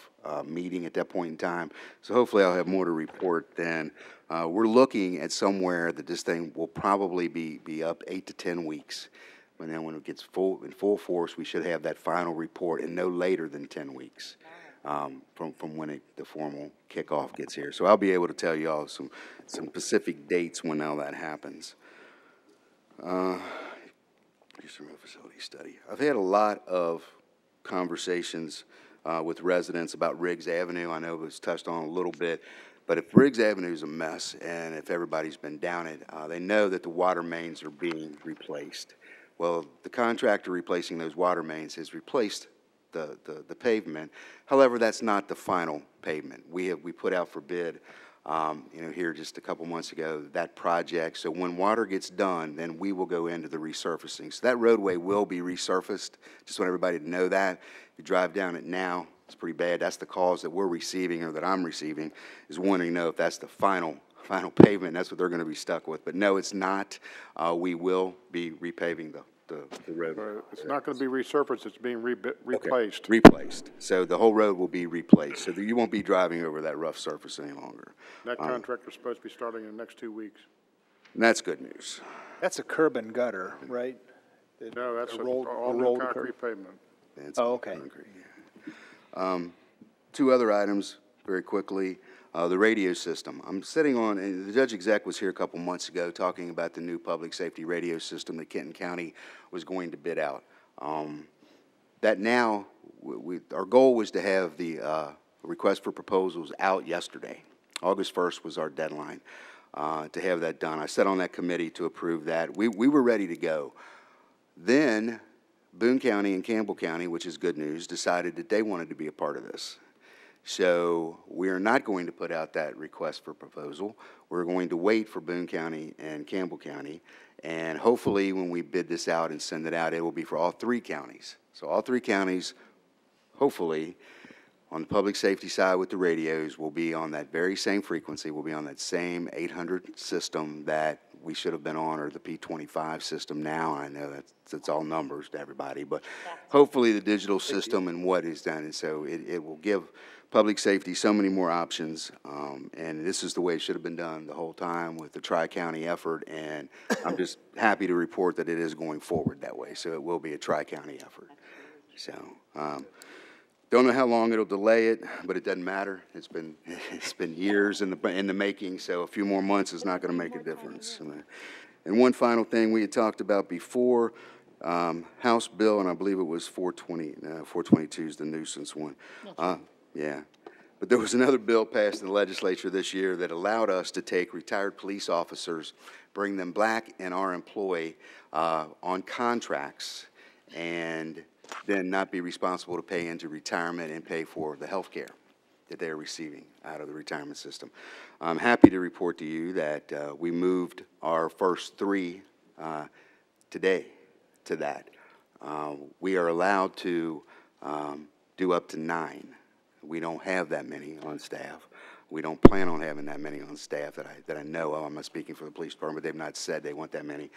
meeting at that point in time. So hopefully I'll have more to report then. We're looking at somewhere that this thing will probably be up 8 to 10 weeks. And then when it gets in full force, we should have that final report in no later than 10 weeks from when the formal kickoff gets here. So I'll be able to tell you all some specific dates when all that happens. Facility study. I've had a lot of conversations with residents about Riggs Avenue. I know it was touched on a little bit, but if Riggs Avenue is a mess and if everybody's been down it, they know that the water mains are being replaced. Well, the contractor replacing those water mains has replaced the pavement. However, that's not the final pavement. We put out for bid here just a couple months ago, that project. So when water gets done, then we will go into the resurfacing. So that roadway will be resurfaced. Just want everybody to know that. If you drive down it now, it's pretty bad. That's the calls that we're receiving, or that I'm receiving, is wanting to know if that's the final pavement. That's what they're going to be stuck with. But no, it's not. We will be repaving the road. It's not going to be resurfaced, it's being replaced. Okay. Replaced. So the whole road will be replaced. So that you won't be driving over that rough surface any longer. That contractor's supposed to be starting in the next 2 weeks. And that's good news. That's a curb and gutter, right? No, that's rolled all new concrete pavement. Oh, okay. Concrete, yeah. 2 other items very quickly. The radio system. I'm sitting on, and the judge exec was here a couple months ago talking about the new public safety radio system that Kenton County was going to bid out. That now, our goal was to have the request for proposals out yesterday. August 1st was our deadline to have that done. I sat on that committee to approve that. We were ready to go. Then Boone County and Campbell County, which is good news, decided that they wanted to be a part of this. So we are not going to put out that request for proposal. We're going to wait for Boone County and Campbell County, and hopefully when we bid this out and send it out, it will be for all 3 counties. So all 3 counties, hopefully, on the public safety side with the radios, will be on that very same frequency, will be on that same 800 system that we should have been on, or the P25 system now. I know that's all numbers to everybody, but hopefully the digital system and what is done, and so it will give public safety so many more options, and this is the way it should have been done the whole time with the Tri-County effort, and I'm just happy to report that it is going forward that way, so it will be a Tri-County effort. So, don't know how long it'll delay it, but it doesn't matter. It's been years in the making, so a few more months is not going to make a difference. And one final thing we had talked about before, House bill, and I believe it was 422 is the nuisance one. Yeah, but there was another bill passed in the legislature this year that allowed us to take retired police officers, bring them back in our employ on contracts, and then not be responsible to pay into retirement and pay for the health care that they're receiving out of the retirement system. I'm happy to report to you that we moved our first 3 today to that. We are allowed to do up to 9. We don't have that many on staff. We don't plan on having that many on staff that I know of. I'm not speaking for the police department. They've not said they want that many.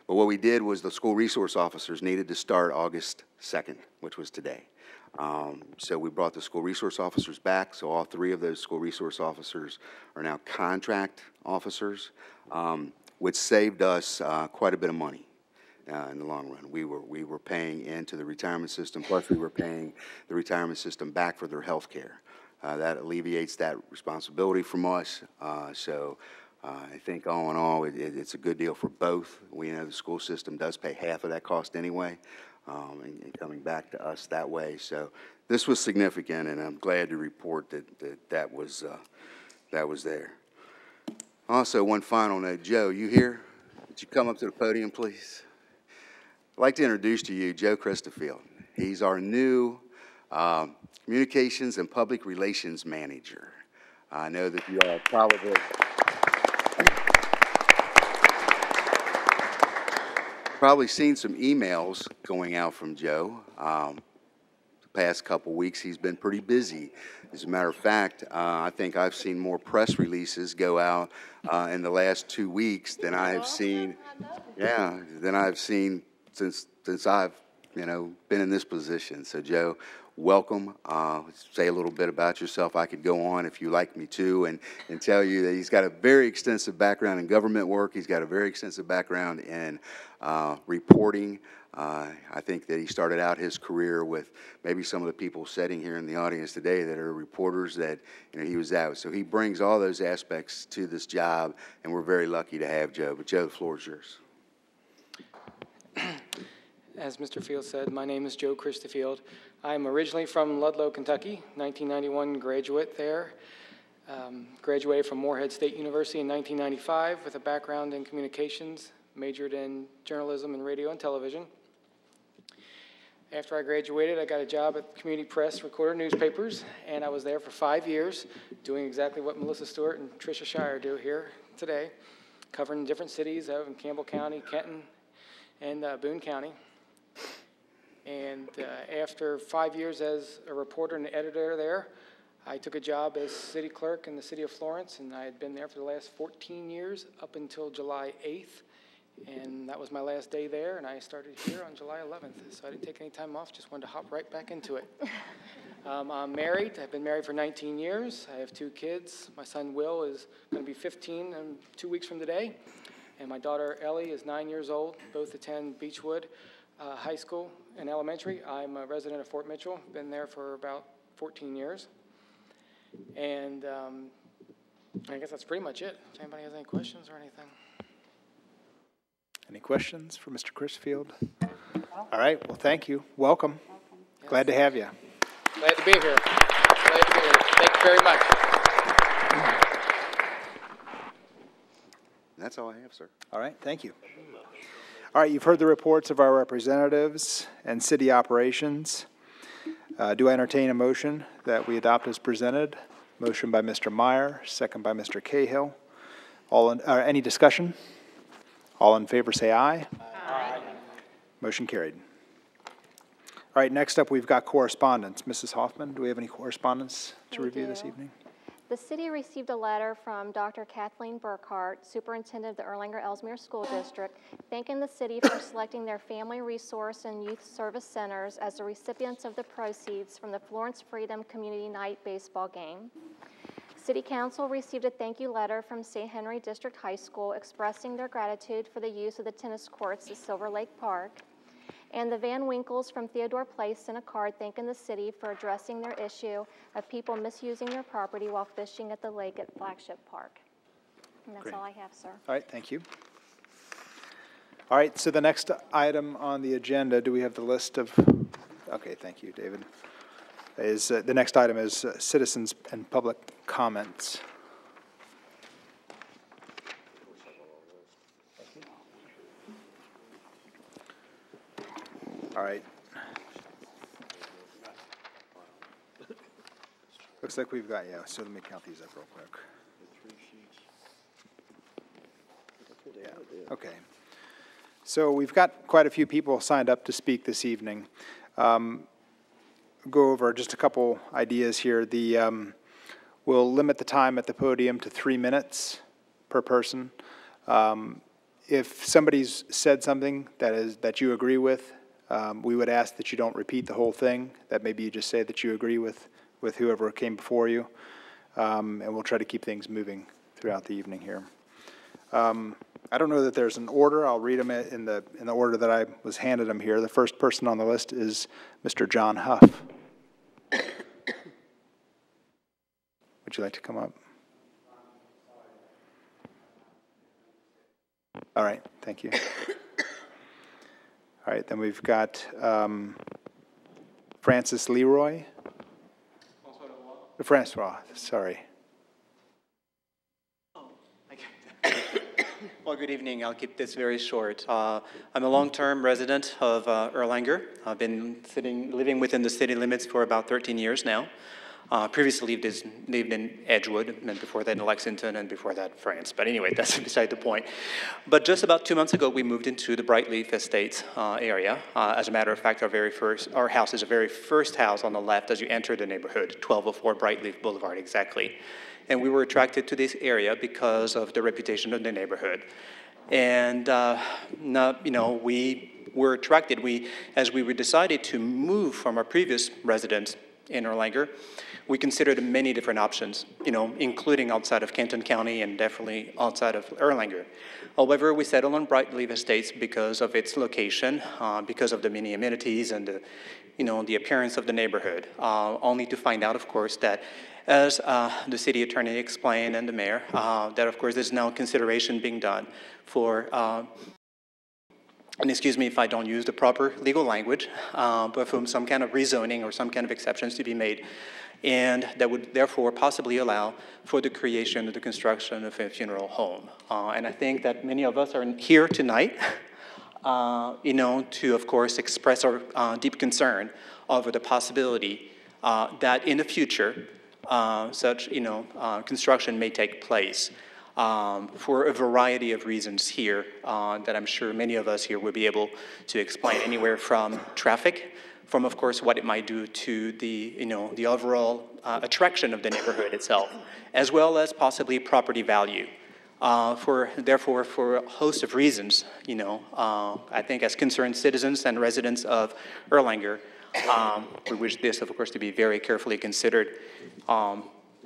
But what we did was the school resource officers needed to start August 2nd, which was today. So we brought the school resource officers back. So all 3 of those school resource officers are now contract officers, which saved us quite a bit of money. In the long run, we were paying into the retirement system, plus we were paying the retirement system back for their health care. That alleviates that responsibility from us. I think all in all, it's a good deal for both. We know the school system does pay half of that cost anyway, and coming back to us that way. So this was significant, and I'm glad to report that was there. Also, one final note, Joe, you here? Would you come up to the podium, please? I'd like to introduce to you Joe Christofield. He's our new Communications and Public Relations Manager. I know that you all probably seen some emails going out from Joe. The past couple weeks, he's been pretty busy. As a matter of fact, I think I've seen more press releases go out in the last 2 weeks than I have seen. Yeah, than I've seen since I've been in this position. So Joe, welcome. Say a little bit about yourself. I could go on if you like me to and tell you that he's got a very extensive background in government work. He's got a very extensive background in reporting. I think that he started out his career with maybe some of the people sitting here in the audience today that are reporters that he was out. So he brings all those aspects to this job, and we're very lucky to have Joe. But Joe, the floor is yours. As Mr. Field said, my name is Joe Christofield. I'm originally from Ludlow, Kentucky, 1991 graduate there. Graduated from Morehead State University in 1995 with a background in communications, majored in journalism and radio and television. After I graduated, I got a job at Community Press, Recorder Newspapers, and I was there for 5 years doing exactly what Melissa Stewart and Tricia Shire do here today, covering different cities out in Campbell County, Kenton, and Boone County. And after 5 years as a reporter and editor there, I took a job as city clerk in the city of Florence, and I had been there for the last 14 years up until July 8th. And that was my last day there, and I started here on July 11th. So I didn't take any time off, just wanted to hop right back into it. I'm married. I've been married for 19 years. I have 2 kids. My son Will is going to be 15 in 2 weeks from today. And my daughter Ellie is 9 years old. Both attend Beechwood High School and elementary. I'm a resident of Fort Mitchell. Been there for about 14 years. And I guess that's pretty much it. If anybody has any questions or anything. Any questions for Mr. Christofield? All right, well, thank you. Welcome. Yes. Glad to have you. Glad to be here. Glad to be here. Thank you very much. That's all I have, sir. All right, thank you. All right, you've heard the reports of our representatives and city operations. Do I entertain a motion that we adopt as presented? Motion by Mr. Meyer, second by Mr. Cahill. Any discussion? All in favor say aye. Aye. Motion carried. All right, next up we've got correspondence. Mrs. Hoffman, do we have any correspondence to review this evening? The city received a letter from Dr. Kathleen Burkhart, Superintendent of the Erlanger-Ellesmere School District, thanking the city for selecting their Family Resource and Youth Service Centers as the recipients of the proceeds from the Florence Freedom Community Night baseball game. City Council received a thank you letter from St. Henry District High School expressing their gratitude for the use of the tennis courts at Silver Lake Park. And the Van Winkles from Theodore Place sent a card thanking the city for addressing their issue of people misusing their property while fishing at the lake at Flagship Park. And that's all I have, sir. All right, thank you. All right, so the next item on the agenda, do we have the list of? Okay, thank you, David. The next item is citizens and public comments. All right. Looks like we've got, so let me count these up real quick. Yeah, okay. So we've got quite a few people signed up to speak this evening. Go over just a couple ideas here. We'll limit the time at the podium to 3 minutes per person. If somebody's said something that you agree with, we would ask that you don't repeat the whole thing, that maybe you just say that you agree with whoever came before you, and we'll try to keep things moving throughout the evening here. I don't know that there's an order. I'll read them in the order that I was handed them here. The first person on the list is Mr. John Huff. Would you like to come up? All right, thank you. All right, then we've got Francis Leroy. Francois, sorry. Well, good evening. I'll keep this very short. I'm a long-term resident of Erlanger. I've been living within the city limits for about 13 years now. Previously lived in Edgewood, and before that in Lexington, and before that France. But anyway, that's beside the point. But just about 2 months ago, we moved into the Brightleaf Estates area. As a matter of fact, our house is the very first house on the left as you enter the neighborhood, 1204 Brightleaf Boulevard exactly. And we were attracted to this area because of the reputation of the neighborhood. And we were attracted. As we decided to move from our previous residence in Erlanger, we considered many different options, including outside of Kenton County and definitely outside of Erlanger. However, we settled on Brightleaf Estates because of its location, because of the many amenities and the appearance of the neighborhood. Only to find out, of course, that as the city attorney explained and the mayor, that of course there's now consideration being done for, and excuse me if I don't use the proper legal language, but from some kind of rezoning or some kind of exceptions to be made, and that would therefore possibly allow for the creation or the construction of a funeral home. And I think that many of us are here tonight, to of course express our deep concern over the possibility that in the future, such construction may take place for a variety of reasons here that I'm sure many of us here will be able to explain, anywhere from traffic, from of course what it might do to the overall attraction of the neighborhood itself, as well as possibly property value. Therefore, for a host of reasons, I think as concerned citizens and residents of Erlanger, we wish this, of course, to be very carefully considered.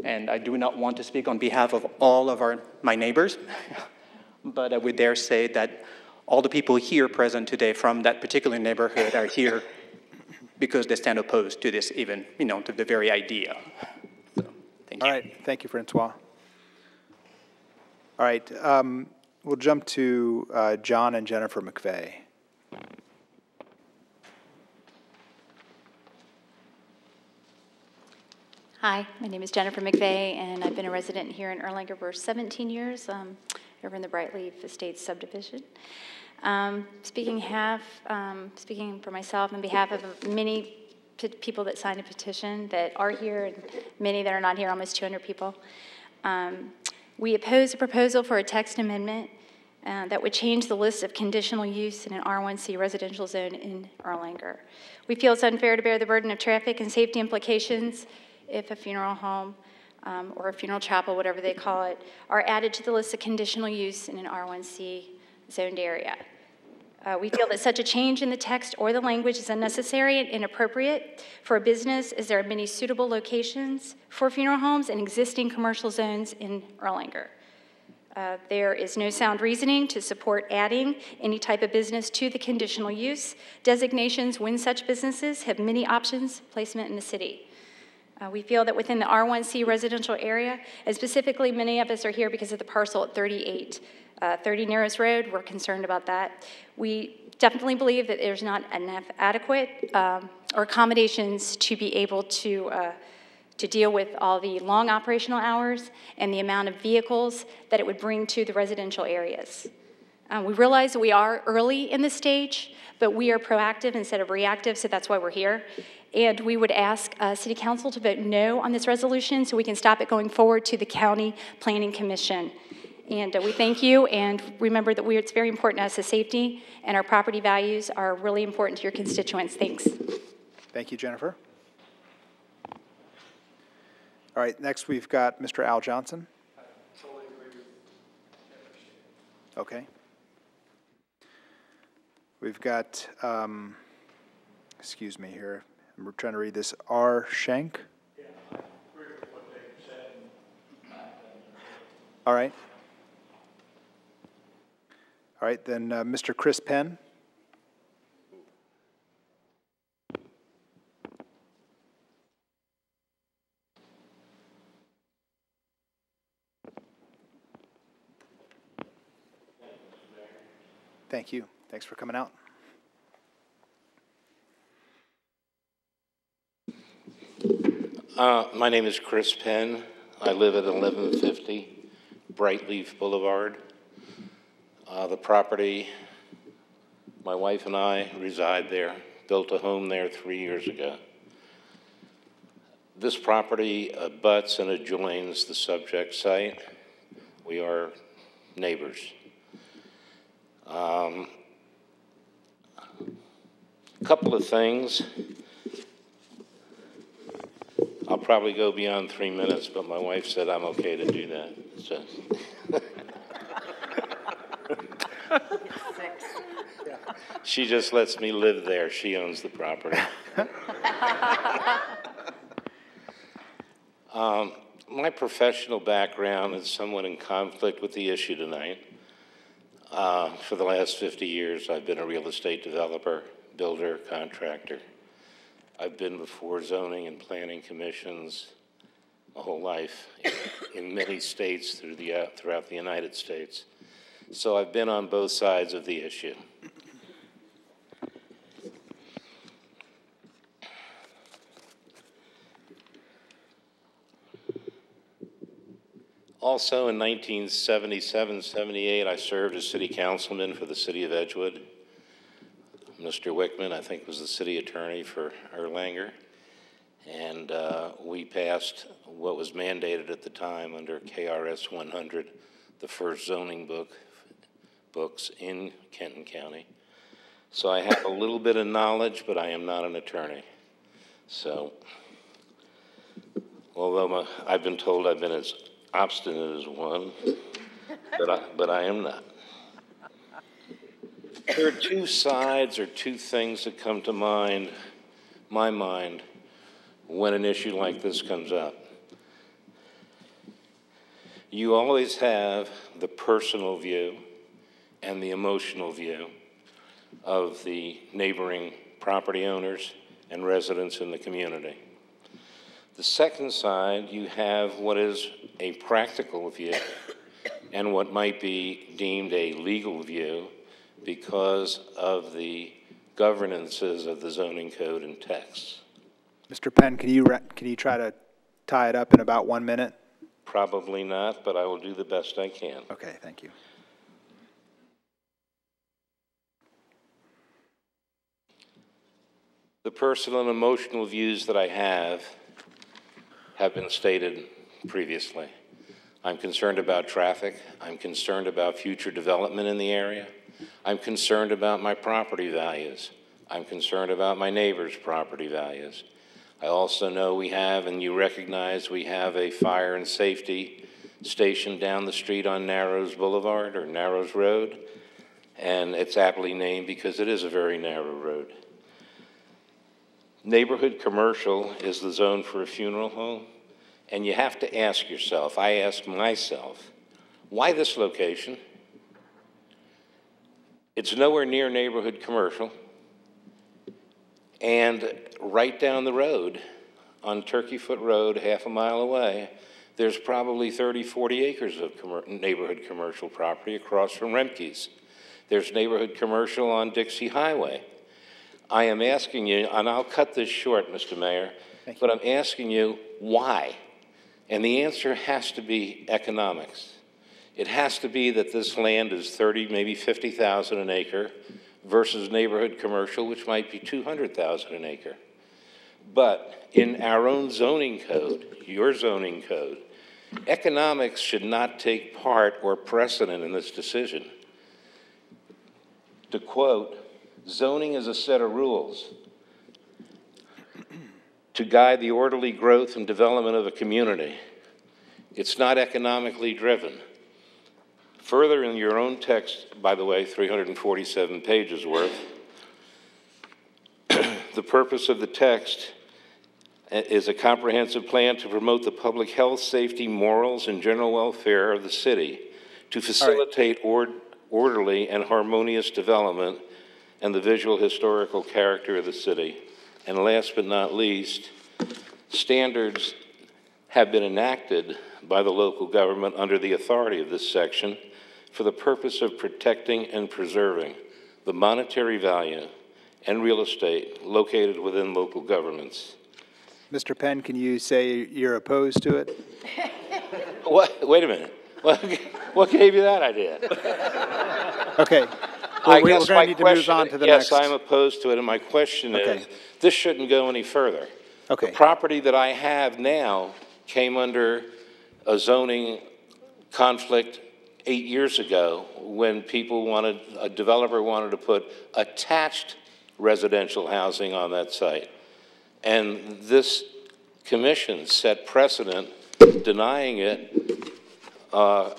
And I do not want to speak on behalf of all of my neighbors, but I would dare say that all the people here present today from that particular neighborhood are here because they stand opposed to this even, to the very idea. So, thank you. All right, thank you, Francois. All right, we'll jump to John and Jennifer McVeigh. Hi, my name is Jennifer McVeigh, and I've been a resident here in Erlanger for 17 years, over in the Brightleaf Estates subdivision. Speaking for myself on behalf of many people that signed a petition that are here and many that are not here, almost 200 people. We oppose a proposal for a text amendment that would change the list of conditional use in an R1C residential zone in Erlanger. We feel it's unfair to bear the burden of traffic and safety implications if a funeral home or a funeral chapel, whatever they call it, are added to the list of conditional use in an R1C zoned area. We feel that such a change in the text or the language is unnecessary and inappropriate for a business, as there are many suitable locations for funeral homes in existing commercial zones in Erlanger. There is no sound reasoning to support adding any type of business to the conditional use designations when such businesses have many options placement in the city. We feel that within the R1C residential area, and specifically many of us are here because of the parcel at 30 Narrows Road, we're concerned about that. We definitely believe that there's not enough adequate or accommodations to be able to deal with all the long operational hours and the amount of vehicles that it would bring to the residential areas. We realize that we are early in the stage, but we are proactive instead of reactive, so that's why we're here. And we would ask City Council to vote no on this resolution so we can stop it going forward to the County Planning Commission. And we thank you, and remember that it's very important to us, the safety and our property values are really important to your constituents. Thanks. Thank you, Jennifer. All right, next we've got Mr. Al Johnson. Okay. We've got, excuse me here, I'm trying to read this, R. Schenk. Yeah, I agree with what they said. All right. All right, then Mr. Chris Penn. Thank you. Thanks for coming out. My name is Chris Penn. I live at 1150 Brightleaf Boulevard. The property, my wife and I reside there, built a home there 3 years ago. This property abuts and adjoins the subject site. We are neighbors. A couple of things. I'll probably go beyond 3 minutes, but my wife said I'm okay to do that. So. She just lets me live there. She owns the property. My professional background is somewhat in conflict with the issue tonight. For the last 50 years, I've been a real estate developer, builder, contractor. I've been before zoning and planning commissions my whole life in many states throughout the United States. So I've been on both sides of the issue. Also in 1977-78, I served as city councilman for the city of Edgewood. Mr. Wickman, I think, was the city attorney for Erlanger. And we passed what was mandated at the time under KRS 100, the first zoning books in Kenton County. So I have a little bit of knowledge, but I am not an attorney. So, although I've been told I've been as obstinate as one, but I am not. There are two sides or two things that come to my mind, when an issue like this comes up. You always have the personal view and the emotional view of the neighboring property owners and residents in the community. The second side, you have what is a practical view and what might be deemed a legal view because of the governances of the zoning code and text. Mr. Penn, can you try to tie it up in about 1 minute? Probably not, but I will do the best I can. Okay, thank you. The personal and emotional views that I have been stated previously. I'm concerned about traffic. I'm concerned about future development in the area. I'm concerned about my property values. I'm concerned about my neighbors' property values. I also know we have, and you recognize, we have a fire and safety station down the street on Narrows Boulevard, or Narrows Road, and it's aptly named because it is a very narrow road. Neighborhood commercial is the zone for a funeral home, and you have to ask yourself, I ask myself, why this location? It's nowhere near neighborhood commercial, and right down the road, on Turkey Foot Road, half a mile away, there's probably 30, 40 acres of neighborhood commercial property across from Remke's. There's neighborhood commercial on Dixie Highway. I am asking you, and I'll cut this short, Mr. Mayor, but I'm asking you, why? And the answer has to be economics. It has to be that this land is 30, maybe 50,000 an acre versus neighborhood commercial, which might be 200,000 an acre. But in our own zoning code, your zoning code, economics should not take part or precedent in this decision. To quote, zoning is a set of rules to guide the orderly growth and development of a community. It's not economically driven. Further in your own text, by the way, 347 pages worth, the purpose of the text is a comprehensive plan to promote the public health, safety, morals, and general welfare of the city, to facilitate orderly and harmonious development and the visual historical character of the city. And last but not least, standards have been enacted by the local government under the authority of this section for the purpose of protecting and preserving the monetary value and real estate located within local governments. Mr. Penn, can you say you're opposed to it? What? Wait a minute. What gave you that idea? Okay. I We're guess going my to need to move question, on to the yes, next. I'm opposed to it, and my question Okay. is, this shouldn't go any further. Okay. The property that I have now came under a zoning conflict 8 years ago when a developer wanted to put attached residential housing on that site. And this commission set precedent denying it,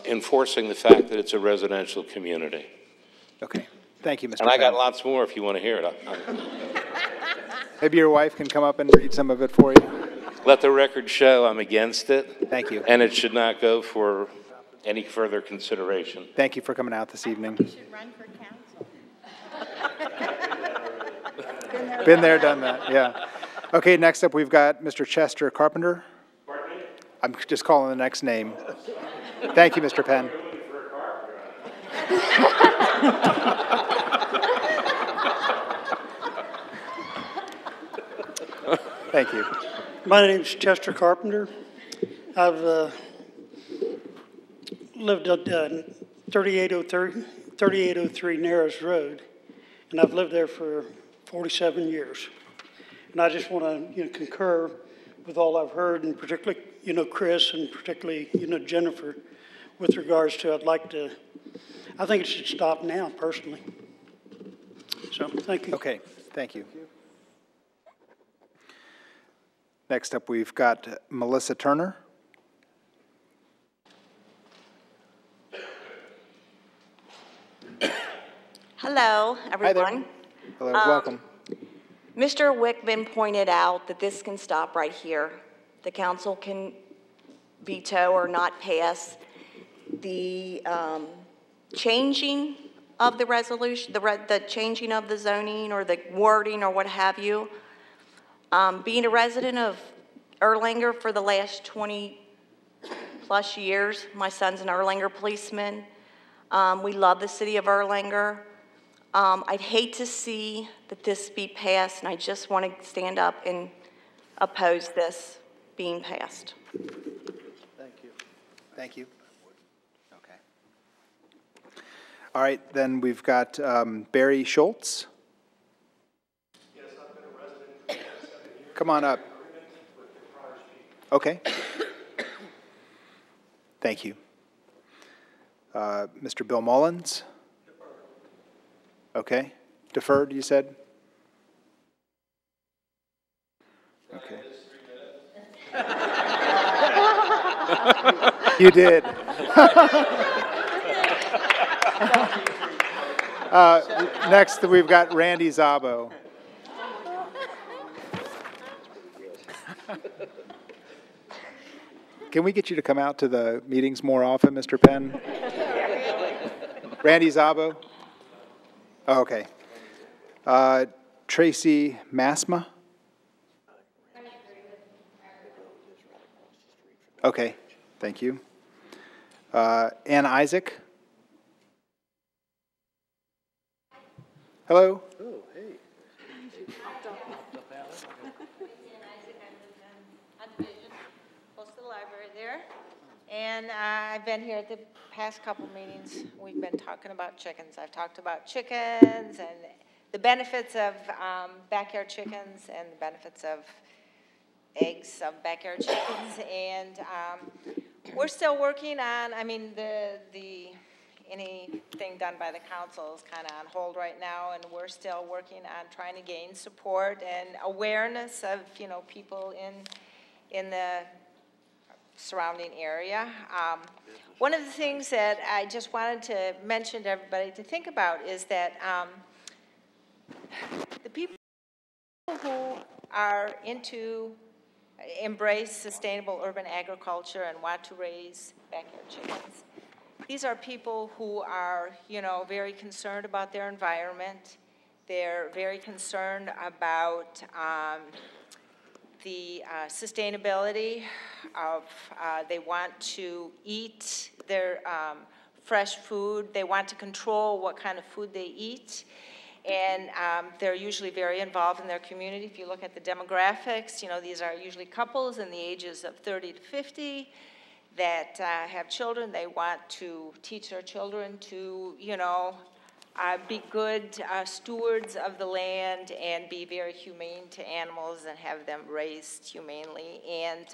enforcing the fact that it's a residential community. Okay. Thank you, Mr. And I got Penn. lots more if you want to hear it. Maybe your wife can come up and read some of it for you. Let the record show I'm against it. Thank you. And it should not go for any further consideration. Thank you for coming out this evening. You should run for council. Been there, done that, yeah. Okay, next up, we've got Mr. Chester Carpenter. I'm just calling the next name. Thank you, Mr. Penn. Thank you. My name's Chester Carpenter. I've lived at 3803 Narrows Road, and I've lived there for 47 years. And I just want to concur with all I've heard, and particularly, Chris, and particularly, Jennifer, with regards to I think it should stop now, personally. So, thank you. Okay, thank you. Next up, we've got Melissa Turner. Hello, everyone. Hello, welcome. Mr. Wickman pointed out that this can stop right here. The council can veto or not pass the changing of the resolution, the changing of the zoning or the wording or what have you. Being a resident of Erlanger for the last 20 plus years, my son's an Erlanger policeman. We love the city of Erlanger. I'd hate to see that this be passed, and I just want to stand up and oppose this being passed. Thank you. Thank you. Okay. All right, then we've got Barry Schultz. Yes, I've been a resident for 7 years. Come on up. Okay. Thank you. Mr. Bill Mullins? Okay. Deferred, you said? Okay. You did. Next, we've got Randy Zabo. Can we get you to come out to the meetings more often, Mr. Penn? Randy Zabo? Oh, okay. Tracy Masma? Okay, thank you. Ann Isaac? Hello? Oh, hey. Close to the library there. And I've been here at the past couple meetings. We've been talking about chickens. I've talked about chickens and the benefits of backyard chickens and the benefits of eggs of backyard chickens. And we're still working on, anything done by the council is kind of on hold right now, and we're still working on trying to gain support and awareness of, people in the surrounding area. One of the things that I just wanted to mention to everybody to think about is that the people who are embrace sustainable urban agriculture and want to raise backyard chickens, these are people who are, very concerned about their environment. They're very concerned about the sustainability of, they want to eat their fresh food. They want to control what kind of food they eat. And they're usually very involved in their community. If you look at the demographics, these are usually couples in the ages of 30 to 50 that have children. They want to teach their children to, be good stewards of the land and be very humane to animals and have them raised humanely. And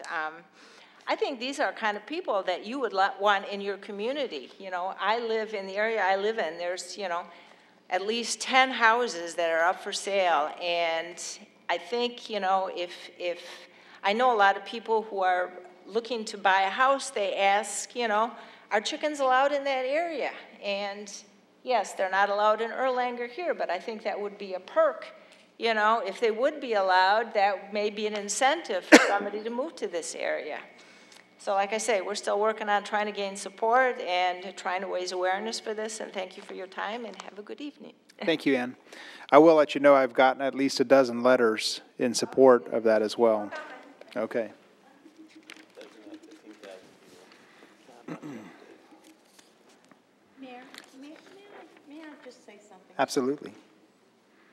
I think these are kind of people that you would want in your community. I live in the area I live in. There's, at least 10 houses that are up for sale. And I think, if I know a lot of people who are looking to buy a house, they ask, are chickens allowed in that area? And yes, they're not allowed in Erlanger here, but I think that would be a perk. If they would be allowed, that may be an incentive for somebody to move to this area. So like I say, we're still working on trying to gain support and trying to raise awareness for this, and thank you for your time, and have a good evening. Thank you, Ann. I will let you know I've gotten at least a dozen letters in support of that as well. Okay. Mayor, may I just say something? Absolutely.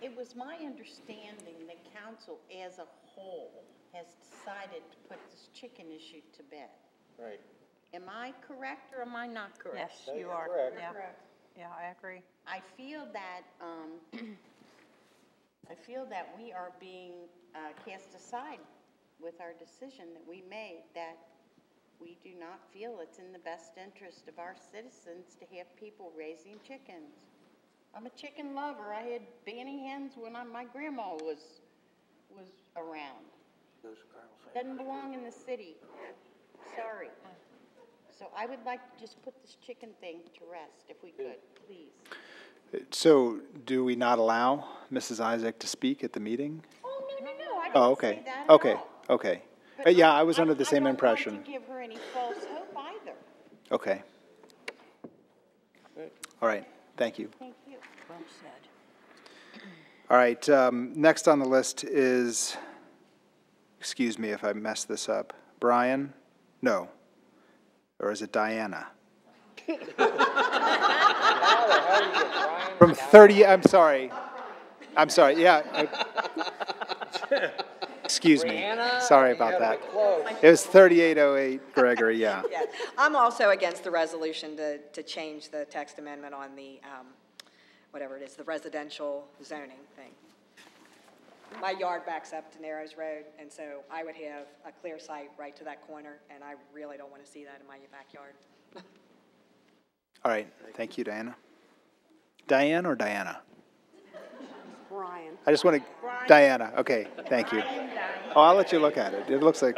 It was my understanding that council as a whole has decided to put this chicken issue to bed. Right. Am I correct or am I not correct? Yes, you are. Correct. Yeah. Correct. Yeah, I agree. I feel that we are being cast aside with our decision that we made, that we do not feel it's in the best interest of our citizens to have people raising chickens. I'm a chicken lover. I had Banny hens when my grandma was around. Doesn't belong in the city. Sorry. So I would like to just put this chicken thing to rest, if we could, please. So do we not allow Mrs. Isaac to speak at the meeting? Oh, no, I didn't Okay. say that at Okay. all. Okay. But Yeah, I was under the same I impression. don't want to give her any false hope either. Okay. All right. Thank you. Thank you. Well said. All right. Next on the list is, excuse me if I mess this up, Brian? No. Or is it Diana? From 30, I'm sorry, yeah. Excuse me, sorry about that. It was 3808 Gregory, yeah. Yeah, I'm also against the resolution to change the text amendment on the, whatever it is, the residential zoning thing. My yard backs up to Narrows Road, and so I would have a clear sight right to that corner, and I really don't want to see that in my backyard. All right, thank you, Diana. Diane or Diana? Brian. I just want to, Diana, okay, thank you. Oh, I'll let you look at it. It looks like,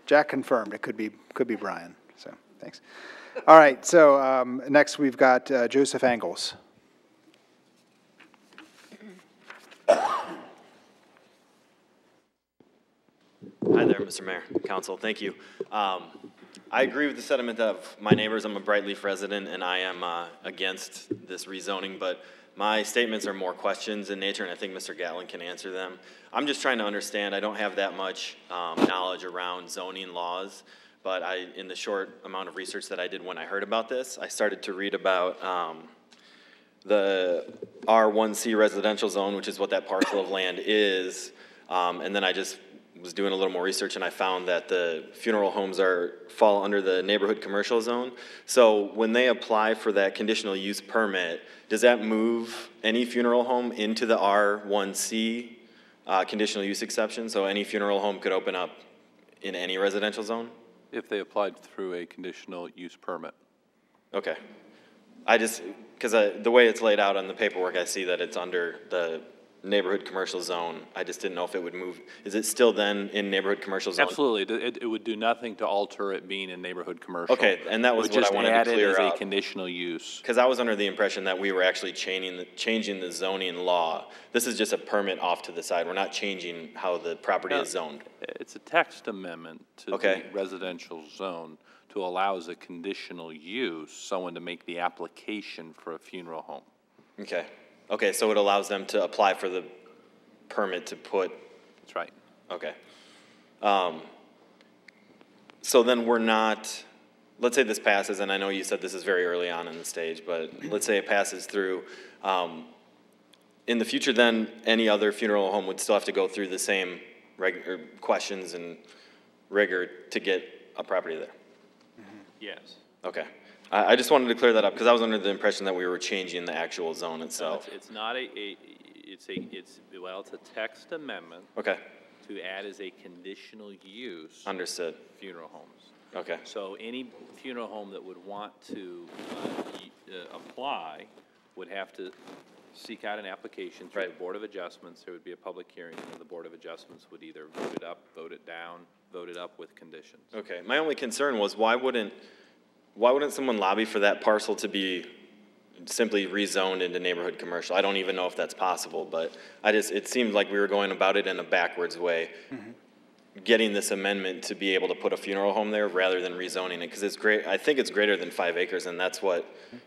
Jack confirmed, it could be Brian, so, thanks. All right, so next we've got Joseph Angles. Hi there, Mr. Mayor, Council, thank you. I agree with the sentiment of my neighbors. I'm a Brightleaf resident, and I am against this rezoning, but my statements are more questions in nature, and I think Mr. Gatlin can answer them. I'm just trying to understand. I don't have that much knowledge around zoning laws, but in the short amount of research that I did when I heard about this, I started to read about the R1C residential zone, which is what that parcel of land is, and then I just was doing a little more research, and I found that the funeral homes fall under the neighborhood commercial zone. So when they apply for that conditional use permit, does that move any funeral home into the R1C conditional use exception? So any funeral home could open up in any residential zone? If they applied through a conditional use permit. Okay. Because the way it's laid out on the paperwork, I see that it's under the neighborhood commercial zone. I just didn't know if it would move. Is it still then in neighborhood commercial zone? Absolutely. It would do nothing to alter it being in neighborhood commercial. Okay, and that was what I wanted to clear out. Just add it as a conditional use. Because I was under the impression that we were actually changing the zoning law. This is just a permit off to the side. We're not changing how the property is zoned. It's a text amendment to the residential zone to allow as a conditional use someone to make the application for a funeral home. Okay. Okay, so it allows them to apply for the permit to put. That's right. Okay. So then we're not let's say this passes, and I know you said this is very early on in the stage, but let's say it passes through. In the future, then, any other funeral home would still have to go through the same questions and rigor to get a property there? Yes. Okay. I just wanted to clear that up, because I was under the impression that we were changing the actual zone itself. No, it's not it's a text amendment. Okay. To add as a conditional use. Understood. Funeral homes. Okay. So any funeral home that would want to apply would have to seek out an application through the Board of Adjustments. There would be a public hearing, and the Board of Adjustments would either vote it up, vote it down, vote it up with conditions. Okay. My only concern was why wouldn't someone lobby for that parcel to be simply rezoned into neighborhood commercial? I don't even know if that's possible, but it seemed like we were going about it in a backwards way. Getting this amendment to be able to put a funeral home there rather than rezoning it, because it's great. I think it's greater than 5 acres, and that's what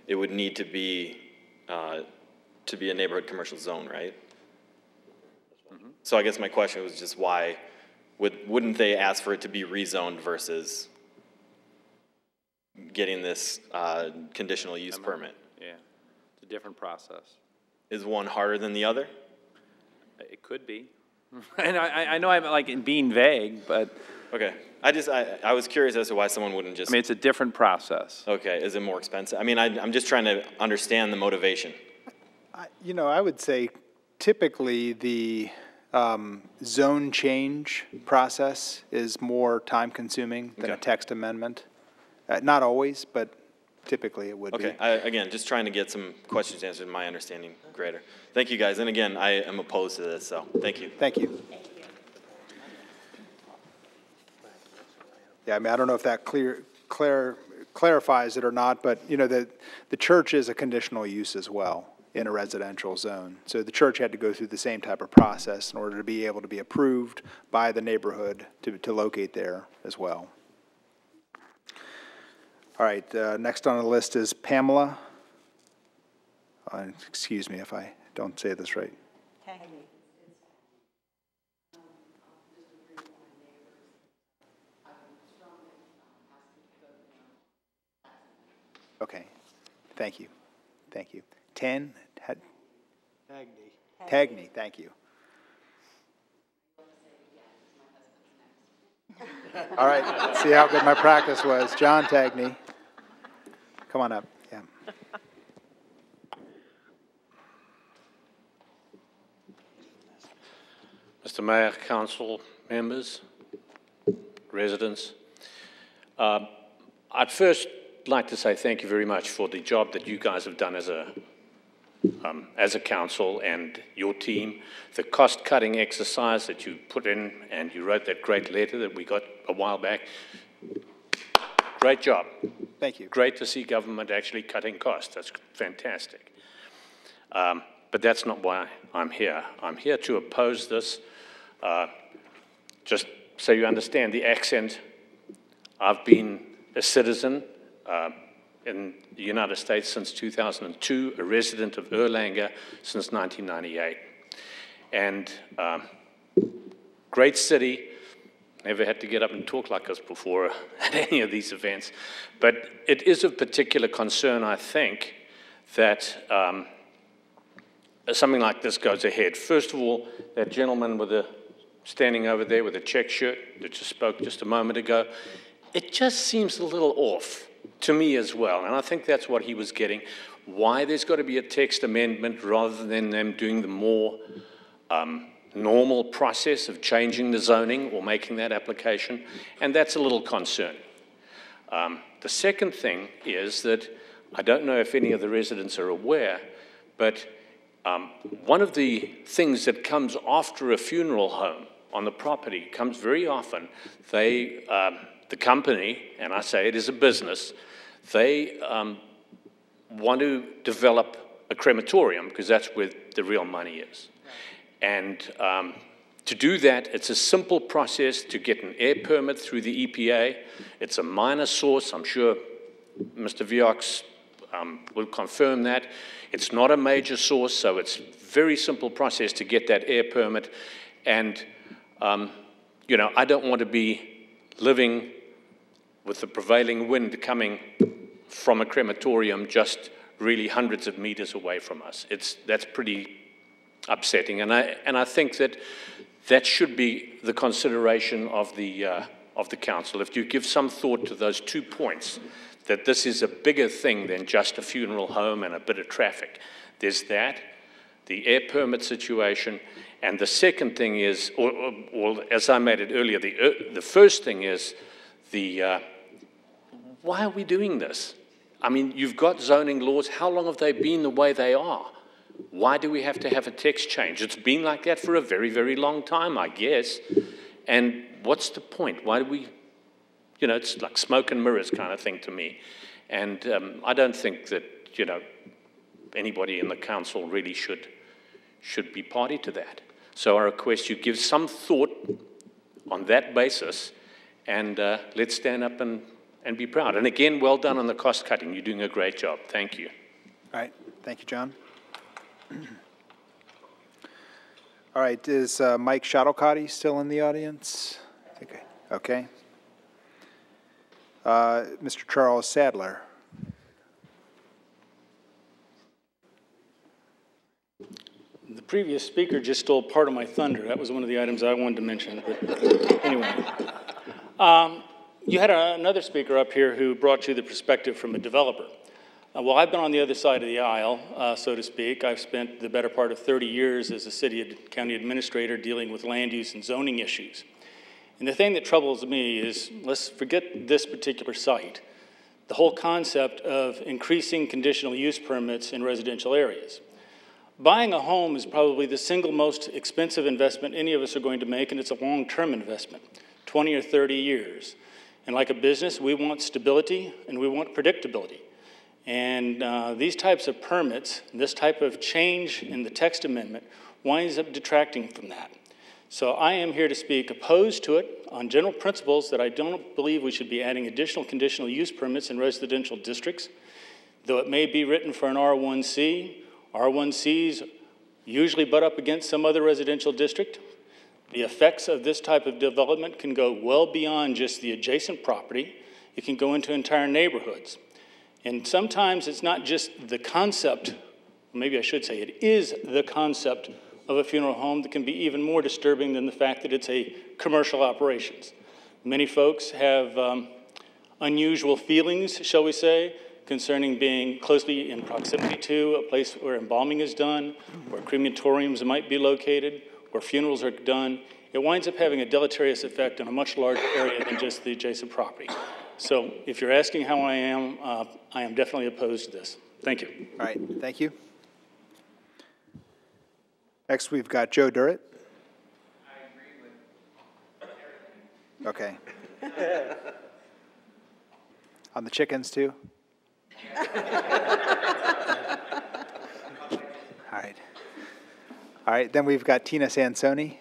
it would need to be a neighborhood commercial zone, right? So I guess my question was just why wouldn't they ask for it to be rezoned versus getting this conditional use permit? Yeah, it's a different process. Is one harder than the other? It could be. And I know I'm like being vague, but. Okay. I was curious as to why someone wouldn't just. I mean, it's a different process. Okay. Is it more expensive? I mean, I'm just trying to understand the motivation. You know, I would say typically the zone change process is more time-consuming than a text amendment. Not always, but typically it would be. Okay. Again, just trying to get some questions answered, my understanding greater. Thank you, guys. And again, I am opposed to this, so thank you. Thank you. Yeah, I mean, I don't know if that clarifies it or not, but, you know, the church is a conditional use as well in a residential zone. So the church had to go through the same type of process in order to be able to be approved by the neighborhood to locate there as well. All right, next on the list is Pamela. Excuse me if I don't say this right. Okay, thank you. Thank you. Tagney, thank you. All right, let's see how good my practice was. John Tagney, come on up. Yeah. Mr. Mayor, council members, residents, I'd first like to say thank you very much for the job that you guys have done as a council and your team, the cost-cutting exercise that you put in, and you wrote that great letter that we got a while back. Great job. Thank you. Great to see government actually cutting costs. That's fantastic. But that's not why I'm here. I'm here to oppose this. Just so you understand the accent, I've been a citizen in the United States since 2002, a resident of Erlanger since 1998. And great city, never had to get up and talk like this before at any of these events. But it is of particular concern, I think, that something like this goes ahead. First of all, that gentleman standing over there with a check shirt that just spoke just a moment ago, it just seems a little off to me as well, and I think that's what he was getting. Why there's got to be a text amendment rather than them doing the more normal process of changing the zoning or making that application, and that's a little concerning. The second thing is that I don't know if any of the residents are aware, but one of the things that comes after a funeral home on the property comes very often. The company, and I say it is a business, they want to develop a crematorium because that's where the real money is. And to do that, it's a simple process to get an air permit through the EPA. It's a minor source. I'm sure Mr. Viox will confirm that. It's not a major source, so it's a very simple process to get that air permit. And, you know, I don't want to be living with the prevailing wind coming from a crematorium just really hundreds of meters away from us. That's pretty upsetting, and I think that should be the consideration of the council. If you give some thought to those 2 points, that this is a bigger thing than just a funeral home and a bit of traffic. There's that, the air permit situation, and the second thing is, or as I made it earlier, the first thing is why are we doing this? I mean, you've got zoning laws. How long have they been the way they are? Why do we have to have a text change? It's been like that for a very, very long time, I guess. And what's the point? Why do we, it's like smoke and mirrors kind of thing to me. And I don't think that, anybody in the council really should be party to that. So I request you give some thought on that basis, and let's stand up and be proud. And again, well done on the cost cutting. You're doing a great job. Thank you. All right. Thank you, John. All right. Is Mike Shuttlecotty still in the audience? Okay. Mr. Charles Sadler. The previous speaker just stole part of my thunder. That was one of the items I wanted to mention. But anyway. You had another speaker up here who brought you the perspective from a developer. Well, I've been on the other side of the aisle, so to speak. I've spent the better part of 30 years as a city and county administrator dealing with land use and zoning issues. And the thing that troubles me is, let's forget this particular site, the whole concept of increasing conditional use permits in residential areas. Buying a home is probably the single most expensive investment any of us are going to make, and it's a long-term investment, 20 or 30 years. And like a business, we want stability and we want predictability. And these types of permits, this type of change in the text amendment winds up detracting from that. So I am here to speak opposed to it on general principles that I don't believe we should be adding additional conditional use permits in residential districts. Though it may be written for an R1C, R1Cs usually butt up against some other residential district. The effects of this type of development can go well beyond just the adjacent property. It can go into entire neighborhoods. And sometimes it's not just the concept, maybe I should say it is the concept of a funeral home that can be even more disturbing than the fact that it's a commercial operations. Many folks have unusual feelings, shall we say, concerning being closely in proximity to a place where embalming is done, where crematoriums might be located, where funerals are done. It winds up having a deleterious effect on a much larger area than just the adjacent property. So if you're asking how I am definitely opposed to this. Thank you. All right, thank you. Next, we've got Joe Durrett. I agree with Okay. On the chickens, too? All right. All right, then we've got Tina Sansoni.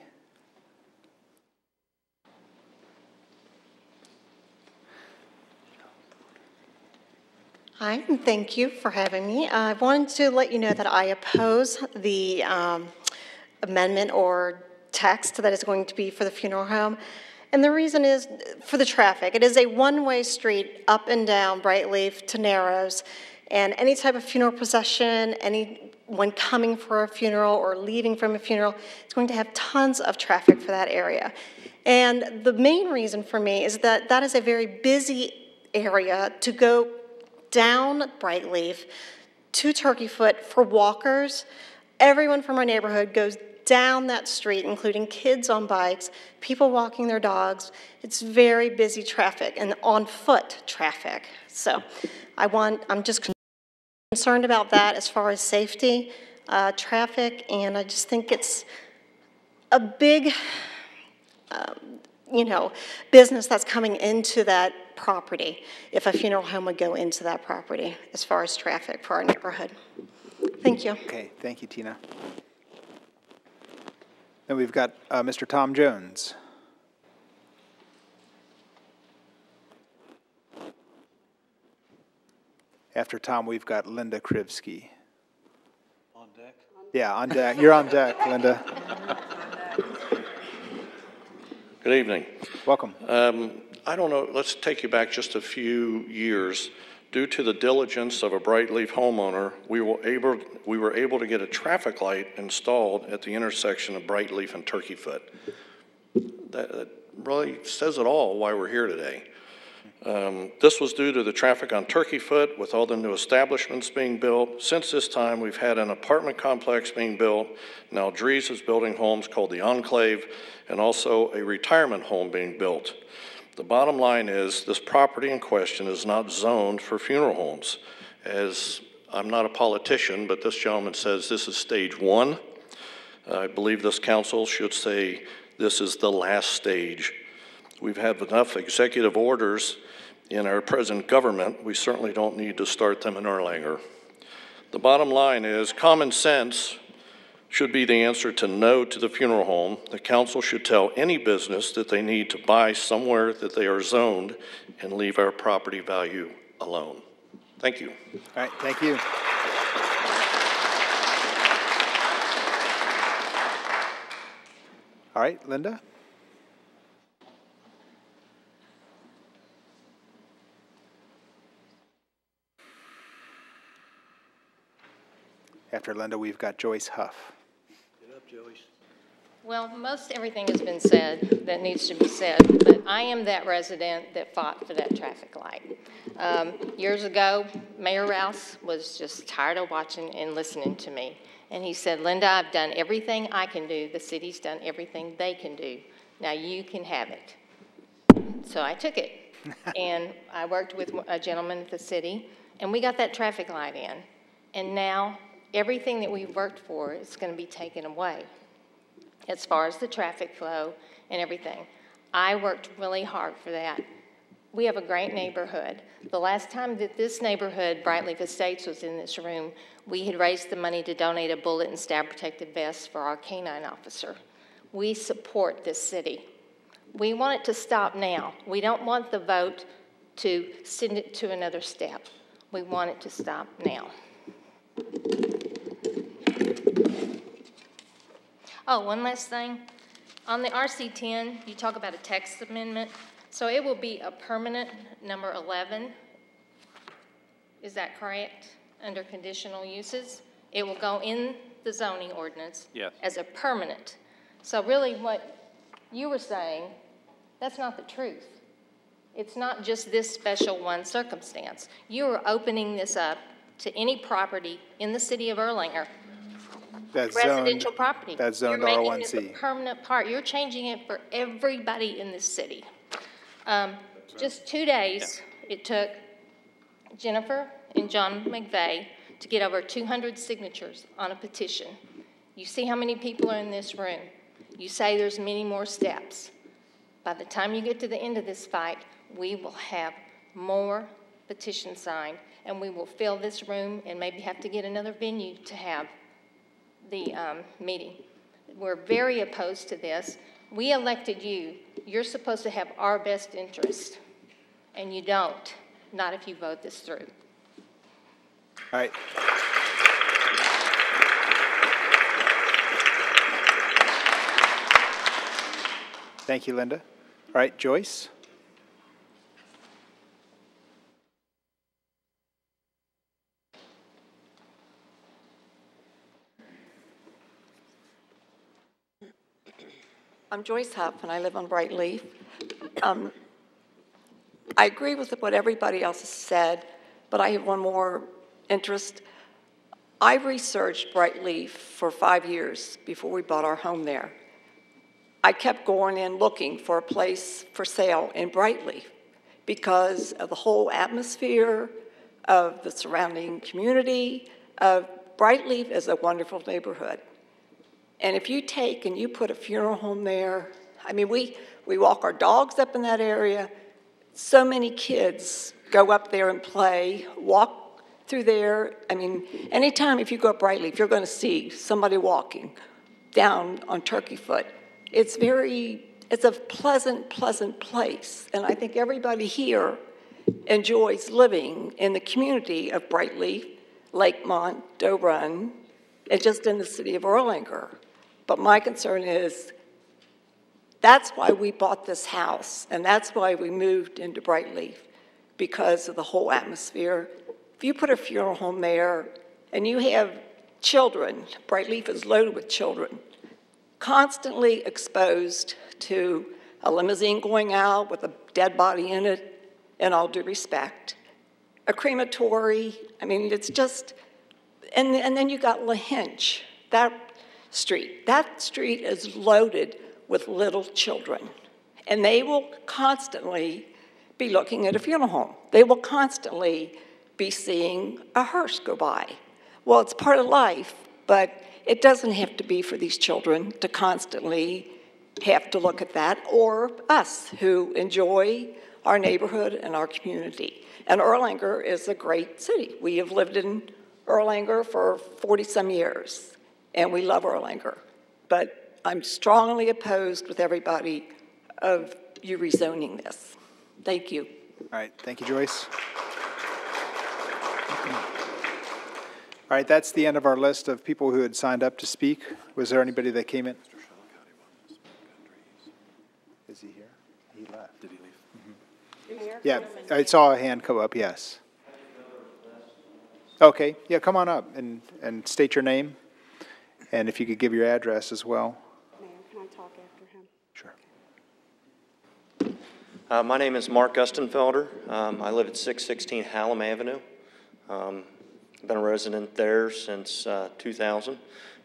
Hi, and thank you for having me. I wanted to let you know that I oppose the amendment or text that is going to be for the funeral home. And the reason is for the traffic. It is a one-way street up and down Brightleaf to Narrows. And any type of funeral procession, anyone coming for a funeral or leaving from a funeral, it's going to have tons of traffic for that area. And the main reason for me is that that is a very busy area to go down Brightleaf to Turkey Foot for walkers. Everyone from our neighborhood goes down that street, including kids on bikes, people walking their dogs. It's very busy traffic and on foot traffic. So I'm just concerned about that as far as safety, traffic, and I just think it's a big, business that's coming into that property if a funeral home would go into that property as far as traffic for our neighborhood. Thank you. Okay, thank you, Tina. Then we've got Mr. Tom Jones. After Tom, we've got Linda Krivsky. On deck? Yeah, on deck. You're on deck, Linda. Good evening. Welcome. I don't know, let's take you back just a few years. Due to the diligence of a Brightleaf homeowner, we were able to get a traffic light installed at the intersection of Brightleaf and Turkeyfoot. That really says it all why we're here today. This was due to the traffic on Turkeyfoot with all the new establishments being built. Since this time, we've had an apartment complex being built. Now Dries is building homes called the Enclave, and also a retirement home being built. The bottom line is this property in question is not zoned for funeral homes. As I'm not a politician, but this gentleman says this is stage one. I believe this council should say this is the last stage. We've had enough executive orders in our present government. We certainly don't need to start them in Erlanger. The bottom line is common sense should be the answer to no to the funeral home. The council should tell any business that they need to buy somewhere that they are zoned and leave our property value alone. Thank you. All right, thank you. All right, Linda? After Linda, we've got Joyce Huff. Get up, Joyce. Well, most everything has been said that needs to be said, but I am that resident that fought for that traffic light. Years ago, Mayor Rouse was just tired of watching and listening to me. And he said, Linda, I've done everything I can do. The city's done everything they can do. Now you can have it. So I took it. And I worked with a gentleman at the city, and we got that traffic light in. And now everything that we've worked for is going to be taken away as far as the traffic flow and everything. I worked really hard for that. We have a great neighborhood. The last time that this neighborhood, Brightleaf Estates, was in this room, we had raised the money to donate a bullet and stab protective vest for our canine officer. We support this city. We want it to stop now. We don't want the vote to send it to another step. We want it to stop now. Oh, one last thing. On the RC10, you talk about a text amendment. So it will be a permanent number 11. Is that correct? Under conditional uses. It will go in the zoning ordinance as a permanent. So really what you were saying, that's not the truth. It's not just this special one circumstance. You are opening this up to any property in the city of Erlanger. That's residential zoned, property. That's zoned You're R1C. making it a permanent part. You're changing it for everybody in this city. Just 2 days it took Jennifer and John McVeigh to get over 200 signatures on a petition. You see how many people are in this room. You say there's many more steps. By the time you get to the end of this fight, we will have more petitions signed, and we will fill this room and maybe have to get another venue to have the meeting. We're very opposed to this. We elected you. You're supposed to have our best interest, and you don't, not if you vote this through. All right. Thank you, Linda. All right, Joyce. I'm Joyce Huff, and I live on Brightleaf. I agree with what everybody else has said, but I have one more interest. I researched Brightleaf for 5 years before we bought our home there. I kept going in looking for a place for sale in Brightleaf because of the whole atmosphere of the surrounding community. Brightleaf is a wonderful neighborhood. And if you take and you put a funeral home there, I mean, we walk our dogs up in that area. So many kids go up there and play, walk through there. I mean, anytime if you go up Brightleaf, you're going to see somebody walking down on Turkeyfoot. It's a pleasant place. And I think everybody here enjoys living in the community of Brightleaf, Lakemont, Doe Run, and just in the city of Erlanger. But my concern is That's why we bought this house, and that's why we moved into Brightleaf, because of the whole atmosphere. If you put a funeral home there and you have children, Brightleaf is loaded with children, constantly exposed to a limousine going out with a dead body in it, in all due respect, a crematory, I mean, it's just, and then you got La Hinch, that street. That street is loaded with little children, and they will constantly be looking at a funeral home. They will constantly be seeing a hearse go by. Well, it's part of life, but it doesn't have to be for these children to constantly have to look at that, or us who enjoy our neighborhood and our community. And Erlanger is a great city. We have lived in Erlanger for 40-some years, and we love Erlanger. But I'm strongly opposed with everybody of you rezoning this. Thank you. All right, thank you, Joyce. All right, that's the end of our list of people who had signed up to speak. Was there anybody that came in? Is he here? He left. Did he leave? Mm-hmm. Yeah, I saw a hand come up, yes. Okay, yeah, come on up and state your name, and if you could give your address as well. Mayor, can I talk after him? Sure. My name is Mark Gustenfelder. I live at 616 Hallam Avenue. I've been a resident there since 2000.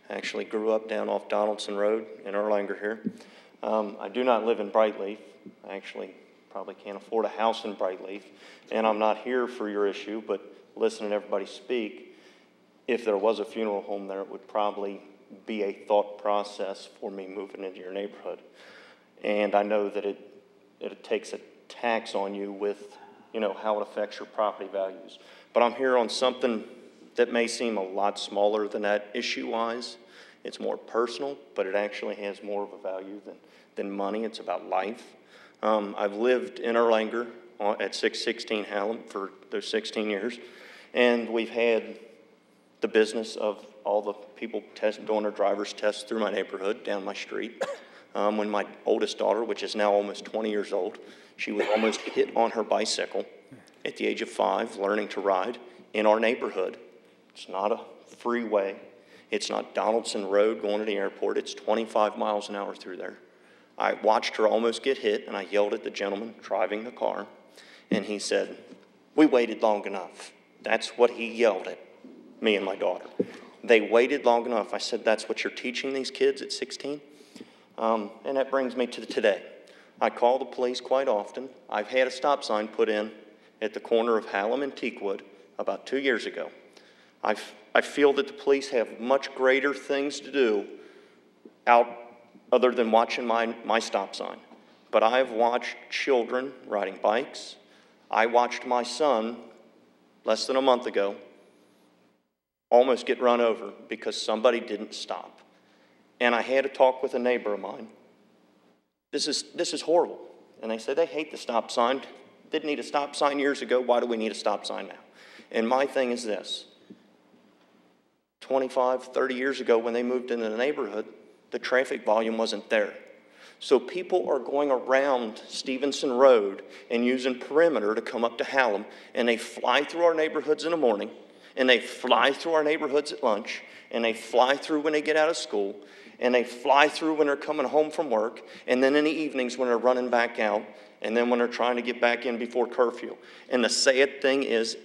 I actually grew up down off Donaldson Road in Erlanger here. I do not live in Brightleaf. I actually probably can't afford a house in Brightleaf, and I'm not here for your issue, but listening to everybody speak, if there was a funeral home there, it would probably be a thought process for me moving into your neighborhood. And I know that it takes a tax on you with, you know, how it affects your property values. But I'm here on something that may seem a lot smaller than that issue-wise. It's more personal, but it actually has more of a value than money. It's about life. I've lived in Erlanger at 616 Hallam for those 16 years, and we've had the business of all the people doing their driver's tests through my neighborhood, down my street. When my oldest daughter, which is now almost 20 years old, she was almost hit on her bicycle at the age of 5, learning to ride in our neighborhood. It's not a freeway. It's not Donaldson Road going to the airport. It's 25 miles an hour through there. I watched her almost get hit, and I yelled at the gentleman driving the car, and he said, "We waited long enough." That's what he yelled at me and my daughter. They waited long enough. I said, "That's what you're teaching these kids at 16? And that brings me to today. I call the police quite often. I've had a stop sign put in at the corner of Hallam and Teakwood about 2 years ago. I feel that the police have much greater things to do out other than watching my stop sign. But I've watched children riding bikes. I watched my son less than a month ago almost get run over because somebody didn't stop. And I had a talk with a neighbor of mine. This is horrible. And they said they hate the stop sign. Didn't need a stop sign years ago. Why do we need a stop sign now? And my thing is this. 25, 30 years ago when they moved into the neighborhood, the traffic volume wasn't there. So people are going around Stevenson Road and using perimeter to come up to Hallam, and they fly through our neighborhoods in the morning, and they fly through our neighborhoods at lunch, and they fly through when they get out of school, and they fly through when they're coming home from work, and then in the evenings when they're running back out, and then when they're trying to get back in before curfew. And the sad thing is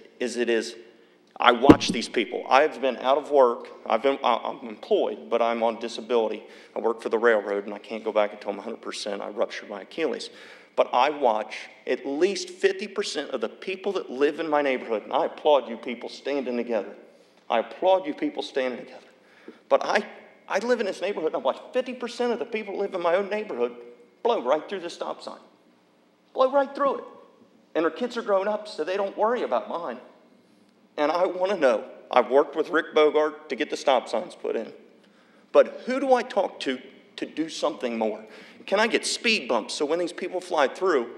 I watch these people. I've been out of work. I'm employed, but I'm on disability. I work for the railroad, and I can't go back until I'm 100%. I ruptured my Achilles. But I watch at least 50% of the people that live in my neighborhood, and I applaud you people standing together. I applaud you people standing together. But I live in this neighborhood, and I watch 50% of the people that live in my own neighborhood blow right through the stop sign. Blow right through it. And their kids are grown up, so they don't worry about mine. And I want to know, I've worked with Rick Bogart to get the stop signs put in, but who do I talk to do something more? Can I get speed bumps so when these people fly through,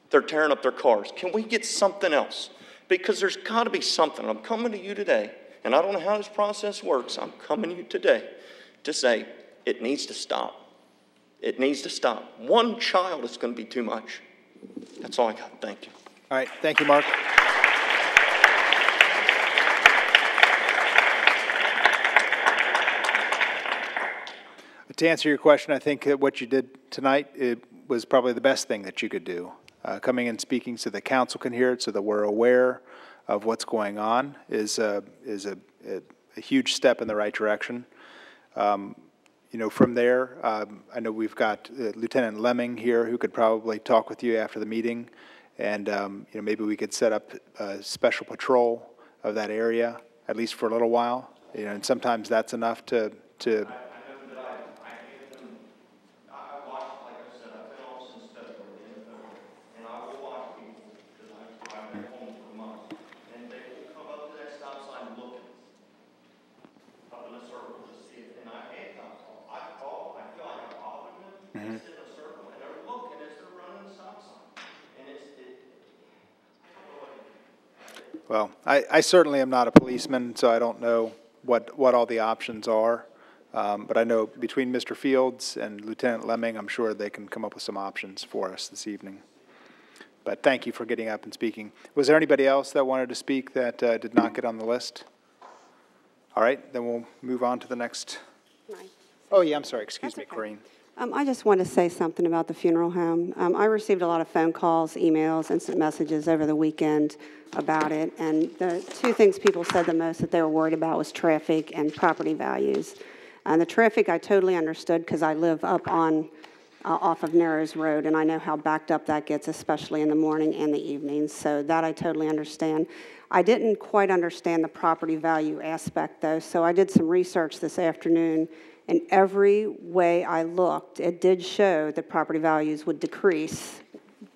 they're tearing up their cars? Can we get something else? Because there's got to be something. I'm coming to you today, and I don't know how this process works. I'm coming to you today to say it needs to stop. It needs to stop. One child is going to be too much. That's all I got. Thank you. All right, thank you, Mark. To answer your question, I think that what you did tonight, it was probably the best thing that you could do. Coming and speaking so the council can hear it, so that we're aware of what's going on, is a huge step in the right direction. You know, from there, I know we've got Lieutenant Lemming here who could probably talk with you after the meeting, and you know, maybe we could set up a special patrol of that area, at least for a little while. You know, and sometimes that's enough to Well, I certainly am not a policeman, so I don't know what all the options are. But I know between Mr. Fields and Lieutenant Lemming, I'm sure they can come up with some options for us this evening. But thank you for getting up and speaking. Was there anybody else that wanted to speak that did not get on the list? All right, then we'll move on to the next. Oh, yeah, I'm sorry. Excuse me, Corinne. I just want to say something about the funeral home. I received a lot of phone calls, emails, instant messages over the weekend about it, and the two things people said the most that they were worried about was traffic and property values. And the traffic I totally understood because I live up on off of Narrows Road, and I know how backed up that gets, especially in the morning and the evenings, so that I totally understand. I didn't quite understand the property value aspect, though, so I did some research this afternoon. And every way I looked, it did show that property values would decrease.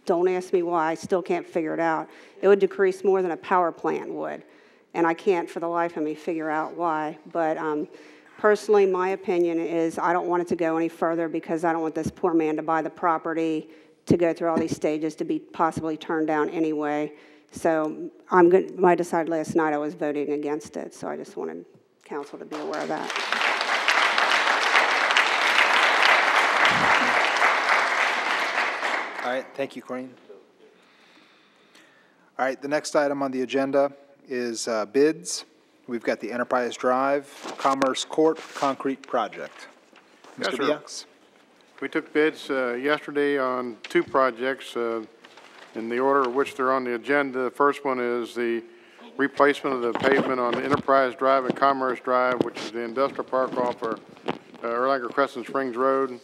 Don't ask me why, I still can't figure it out. It would decrease more than a power plant would. And I can't for the life of me figure out why. But personally, my opinion is I don't want it to go any further because I don't want this poor man to buy the property to go through all these stages to be possibly turned down anyway. So I decided last night I was voting against it. So I just wanted council to be aware of that. All right, thank you, Corinne. All right, the next item on the agenda is bids. We've got the Enterprise Drive Commerce Court Concrete Project. Mr. Biux? We took bids yesterday on two projects in the order of which they're on the agenda. The first one is the replacement of the pavement on Enterprise Drive and Commerce Drive, which is the industrial park off of Erlanger Crescent Springs Road.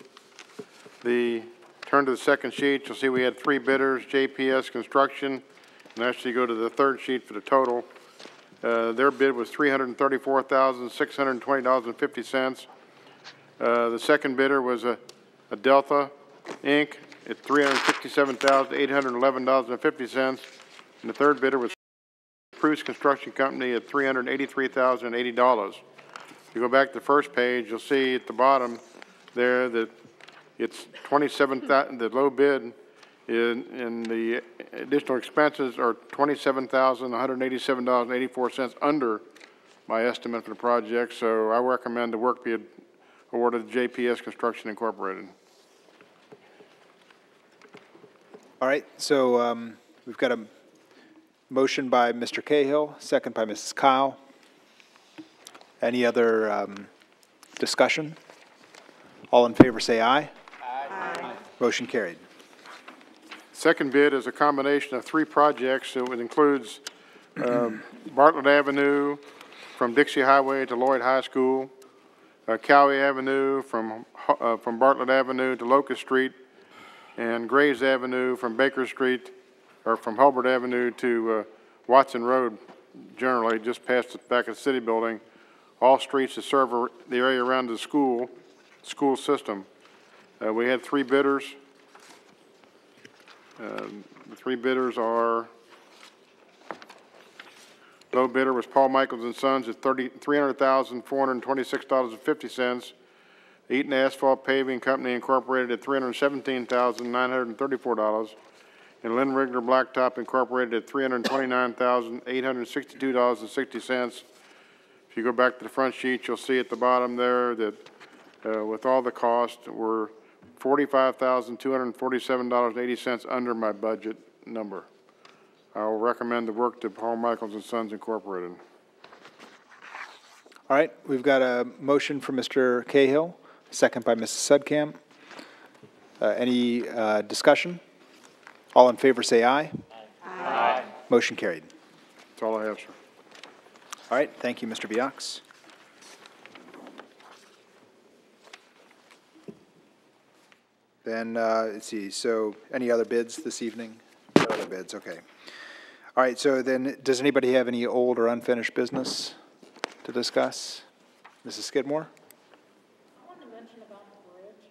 Turn to the second sheet, you'll see we had three bidders, JPS Construction, and actually go to the third sheet for the total. Their bid was $334,620.50. The second bidder was a Delta Inc. at $367,811.50, and the third bidder was Bruce Construction Company at $383,080. If you go back to the first page, you'll see at the bottom there that it's 27,000. The low bid in the additional expenses are $27,187.84 under my estimate for the project. So I recommend the work be awarded to JPS Construction Incorporated. All right, so we've got a motion by Mr. Cahill, second by Mrs. Kyle. Any other discussion? All in favor say aye. Aye. Motion carried. Second bid is a combination of three projects. It includes Bartlett Avenue from Dixie Highway to Lloyd High School, Cowie Avenue from Bartlett Avenue to Locust Street, and Graves Avenue from Baker Street, or from Hulbert Avenue to Watson Road, generally just past the back of the city building. All streets that serve the area around the school system. We had three bidders. The three bidders are, low bidder was Paul Michaels and Sons at $300,426.50. Eaton Asphalt Paving Company Incorporated at $317,934. And Lynn Rigner Blacktop Incorporated at $329,862.60. If you go back to the front sheet, you'll see at the bottom there that with all the costs were $45,247.80 under my budget number. I will recommend the work to Paul Michaels and Sons Incorporated. All right, we've got a motion from Mr. Cahill, second by Mrs. Sudkamp. Any discussion? All in favor say aye. Aye. Motion carried. That's all I have, sir. All right, thank you, Mr. Biaux. Then, let's see, so any other bids this evening? No other bids, okay. All right, so then, does anybody have any old or unfinished business to discuss? Mrs. Skidmore? I wanted to mention about the bridge.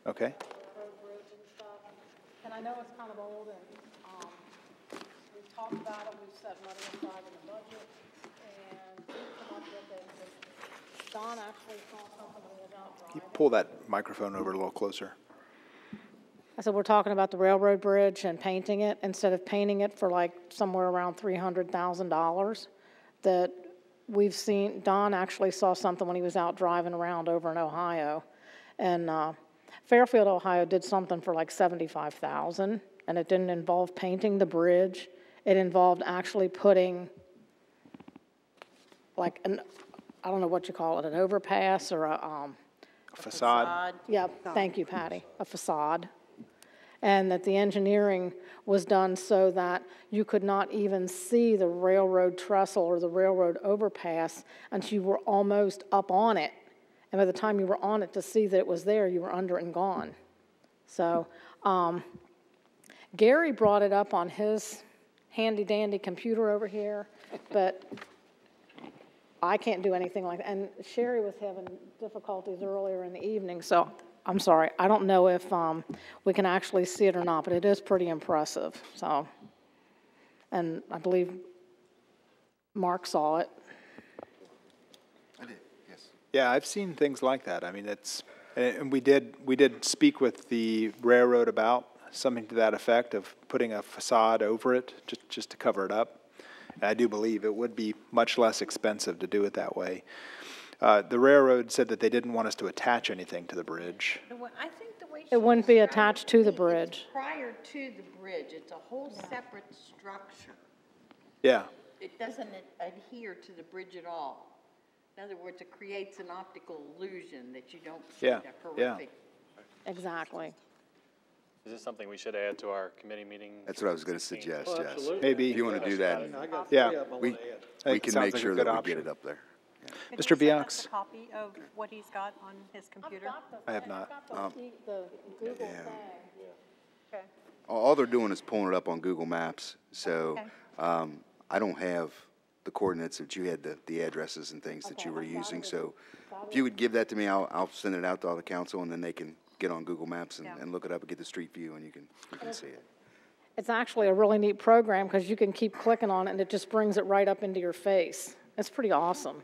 Okay. The road bridge and stuff. And I know it's kind of old, and we've talked about it, we've set money aside in the budget, and we've come up with it. But Don actually saw something when he was out Can you driving. pull that microphone over a little closer? I said, we're talking about the railroad bridge and painting it, instead of painting it for like somewhere around $300,000, that we've seen, Don actually saw something when he was out driving around over in Ohio. And Fairfield, Ohio did something for like $75,000, and it didn't involve painting the bridge. It involved actually putting like an, I don't know what you call it, an overpass or a facade. Yeah, thank you, Patty, a facade. And that the engineering was done so that you could not even see the railroad trestle or the railroad overpass until you were almost up on it. And by the time you were on it to see that it was there, you were under it and gone. So Gary brought it up on his handy-dandy computer over here, but I can't do anything like that. And Sherry was having difficulties earlier in the evening, so I'm sorry, I don't know if we can actually see it or not, but it is pretty impressive. So, and I believe Mark saw it. I did, yes. Yeah, I've seen things like that. I mean, it's, and we did speak with the railroad about something to that effect of putting a facade over it just to cover it up. And I do believe it would be much less expensive to do it that way. The railroad said that they didn't want us to attach anything to the bridge. I think the way It wouldn't be attached to the bridge. prior to the bridge, it's a whole separate structure. Yeah. It doesn't adhere to the bridge at all. In other words, it creates an optical illusion that you don't see Yeah, the horrific. Exactly. Is this something we should add to our committee meeting? That's what I was going to suggest, Oh, yes. absolutely. Maybe. If you want to do that, Yeah. we can sounds make like a sure good that we option. get it up there. Mr. Biaux? Copy of what he's got on his computer? I have not. The Google thing. Okay. All they're doing is pulling it up on Google Maps, so I don't have the coordinates that you had, the addresses and things that you were using, so if you would give that to me, I'll send it out to all the council, and then they can get on Google Maps and look it up and get the street view, and you can see it. It's actually a really neat program because you can keep clicking on it and it just brings it right up into your face. It's pretty awesome.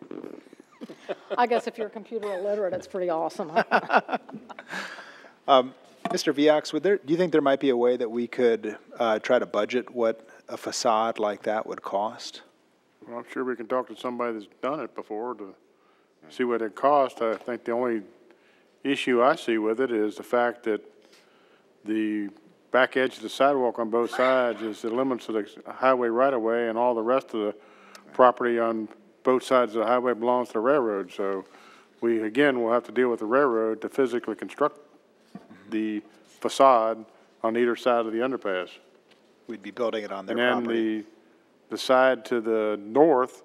I guess if you're computer illiterate, it's pretty awesome. Mr. Viaux, do you think there might be a way that we could try to budget what a facade like that would cost? Well, I'm sure we can talk to somebody that's done it before to see what it costs. I think the only issue I see with it is the fact that the back edge of the sidewalk on both sides is the limits of the highway right-of-way, and all the rest of the property on both sides of the highway belongs to the railroad. So we, again, will have to deal with the railroad to physically construct the facade on either side of the underpass. We'd be building it on their property. And then the side to the north,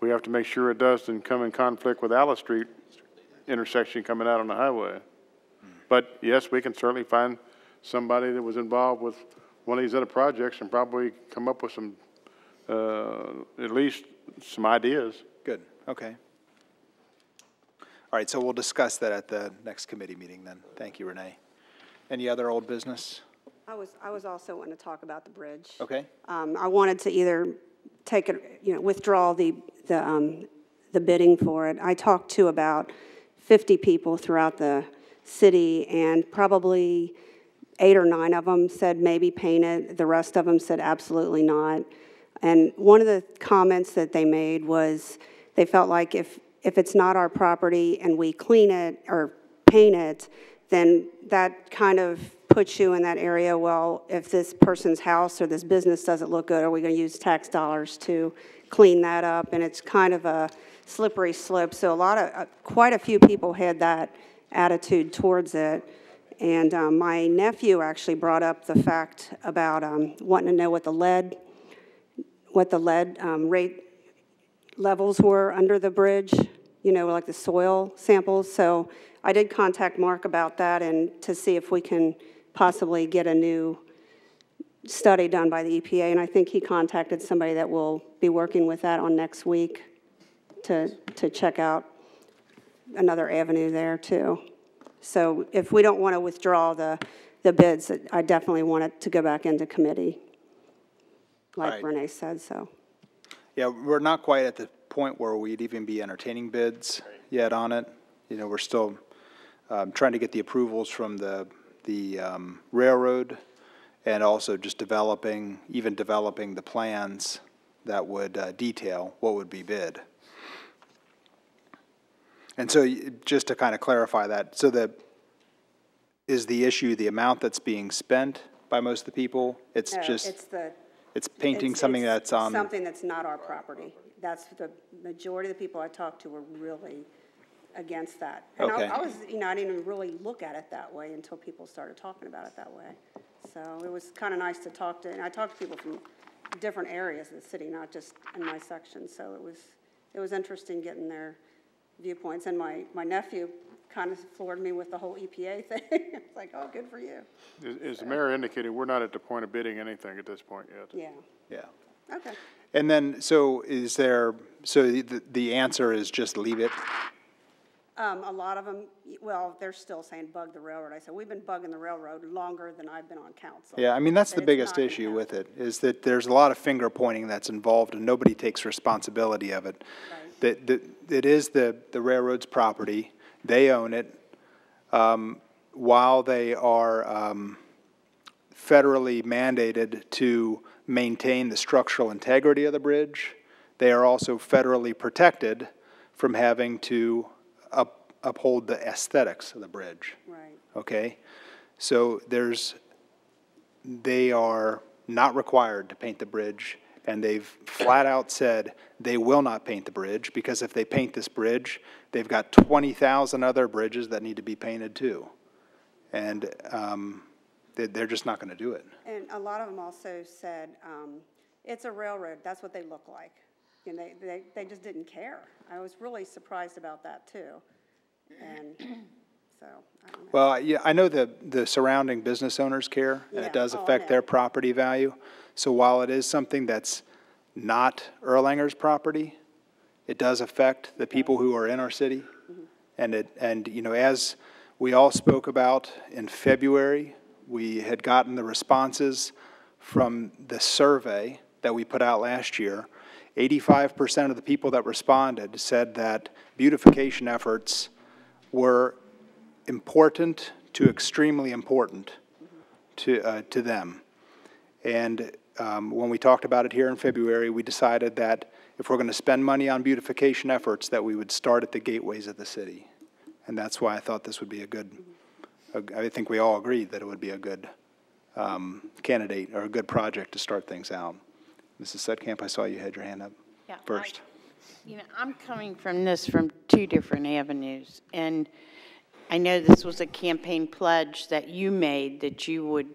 we have to make sure it doesn't come in conflict with Alice Street intersection coming out on the highway. But yes, we can certainly find somebody that was involved with one of these other projects and probably come up with some, at least some ideas. Good, okay. All right, so we'll discuss that at the next committee meeting then. Thank you, Renee. Any other old business? I was also wanting to talk about the bridge. Okay. I wanted to either take it, withdraw the bidding for it. I talked to about 50 people throughout the city, and probably 8 or 9 of them said maybe paint it. The rest of them said absolutely not. And one of the comments that they made was they felt like if it's not our property and we clean it or paint it, then that kind of puts you in that area, well, if this person's house or this business doesn't look good, are we going to use tax dollars to clean that up? And it's kind of a slippery slope. So quite a few people had that attitude towards it. And my nephew actually brought up the fact about wanting to know what the lead rate levels were under the bridge, you know, like the soil samples. So I did contact Mark about that and to see if we can possibly get a new study done by the EPA. And I think he contacted somebody that will be working with that on next week to check out another avenue there too. So if we don't want to withdraw the bids, I definitely want it to go back into committee, like Renee said, so. Yeah, we're not quite at the point where we'd even be entertaining bids yet on it. You know, we're still trying to get the approvals from the railroad, and also just developing the plans that would detail what would be bid. And so just to kind of clarify that, so is the issue the amount that's being spent by most of the people? It's No, just, it's painting something that's on. Something that's not our property. That's the majority of the people I talked to were really against that. And Okay. I was, you know, I didn't even really look at it that way until people started talking about it that way. So it was kind of nice to talk to, and I talked to people from different areas of the city, not just in my section. So it was interesting getting their viewpoints. And my nephew kind of floored me with the whole EPA thing. It's like, oh, good for you. As the mayor indicated, we're not at the point of bidding anything at this point yet. Yeah. Yeah. Okay. And then, so the answer is just leave it? A lot of them, well, they're still saying bug the railroad. I said, we've been bugging the railroad longer than I've been on council. Yeah, I mean, that's But the it's biggest not issue with it, is that there's a lot of finger pointing that's involved and nobody takes responsibility of it. Right. It is the railroad's property. They own it. While they are federally mandated to maintain the structural integrity of the bridge, they are also federally protected from having to uphold the aesthetics of the bridge. Right. Okay? So they are not required to paint the bridge, and they've flat out said they will not paint the bridge, because if they paint this bridge, they've got 20,000 other bridges that need to be painted too. And they're just not going to do it. And a lot of them also said, it's a railroad, that's what they look like. And they just didn't care. I was really surprised about that too. And so, I don't know. Well, yeah, I know the surrounding business owners care, and it does affect their property value. So while it is something that's not Erlanger's property, it does affect the people who are in our city. Mm-hmm. And you know, as we all spoke about in February, we had gotten the responses from the survey that we put out last year. 85% of the people that responded said that beautification efforts were important to extremely important to them. And when we talked about it here in February, we decided that if we're going to spend money on beautification efforts, that we would start at the gateways of the city. And that's why I thought this would be I think we all agreed that it would be a good candidate or a good project to start things out. Mrs. Setkamp, I saw you had your hand up first. I'm coming from this from two different avenues. And I know this was a campaign pledge that you made that you would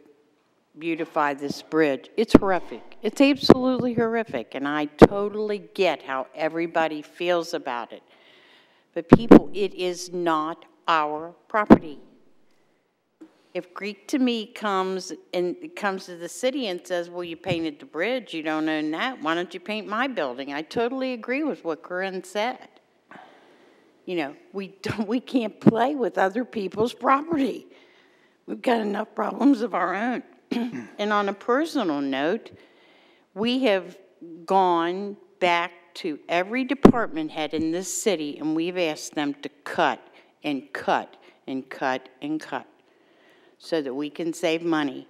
beautify this bridge. It's horrific. It's absolutely horrific. And I totally get how everybody feels about it. But people, it is not our property. If Greek to Me comes to the city and says, well, you painted the bridge, you don't own that, why don't you paint my building? I totally agree with what Corinne said. You know, we can't play with other people's property. We've got enough problems of our own. And on a personal note, we have gone back to every department head in this city, and we've asked them to cut and cut and cut and cut so that we can save money.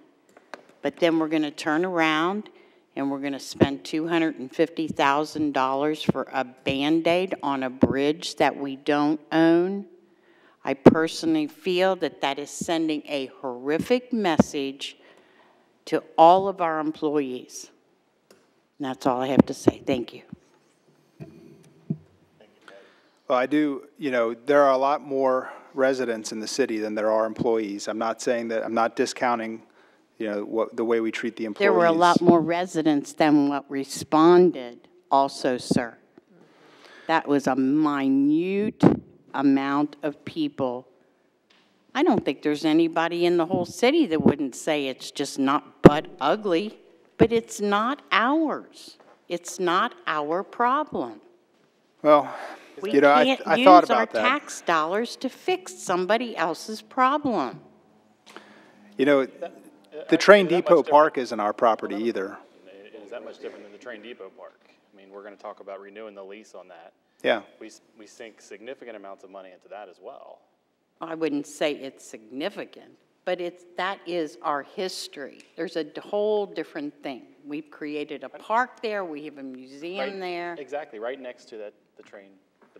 But then we're going to turn around and we're going to spend $250,000 for a Band-Aid on a bridge that we don't own. I personally feel that that is sending a horrific message to all of our employees. And that's all I have to say. Thank you. Well, I do, there are a lot more residents in the city than there are employees. I'm not saying that, I'm not discounting, the way we treat the employees. There were a lot more residents than what responded also, sir. That was a minute amount of people. I don't think there's anybody in the whole city that wouldn't say it's just not butt ugly, but it's not ours. It's not our problem. Well, we I can't thought use about our that. tax dollars to fix somebody else's problem. The train depot park isn't our property either. Is that much different than the train depot park? I mean, we're going to talk about renewing the lease on that. Yeah. We sink significant amounts of money into that as well. I wouldn't say it's significant, but that is our history. There's a whole different thing. We've created a park there. We have a museum there. Exactly, right next to the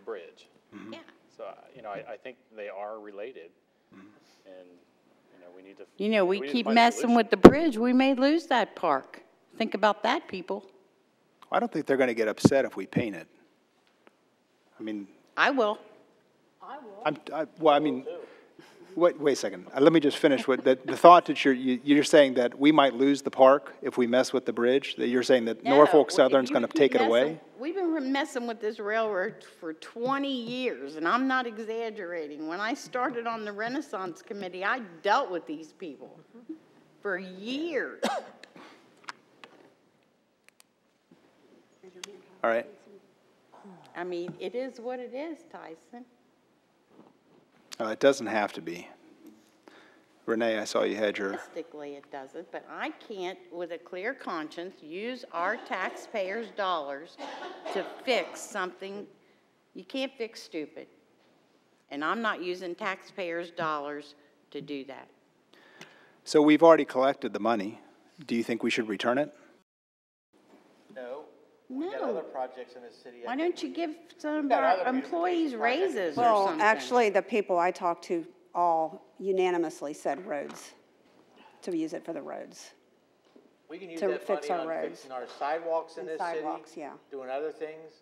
bridge. Mm-hmm. Yeah. So, I think they are related, and, we need to. We need to keep find a messing solution. with the bridge. We may lose that park. Think about that, people. I don't think they're going to get upset if we paint it. I mean. I will. Wait a second. Let me just finish with the thought that you're saying that we might lose the park if we mess with the bridge, that you're saying that Norfolk Southern's going to take it away? We've been messing with this railroad for 20 years, and I'm not exaggerating. When I started on the Renaissance Committee, I dealt with these people for years. All right. I mean, it is what it is, Tyson. It doesn't have to be. Renee, I saw you had your... Realistically, it doesn't, but I can't, with a clear conscience, use our taxpayers' dollars to fix something. You can't fix stupid. And I'm not using taxpayers' dollars to do that. So we've already collected the money. Do you think we should return it? No. We got other projects in the city. Why don't you give some of our employees raises or Well, something? actually, the people I talked to all unanimously said roads, to use it for the roads. We can use to that fix money our on roads. fixing our sidewalks in And this sidewalks, city. yeah. Doing other things.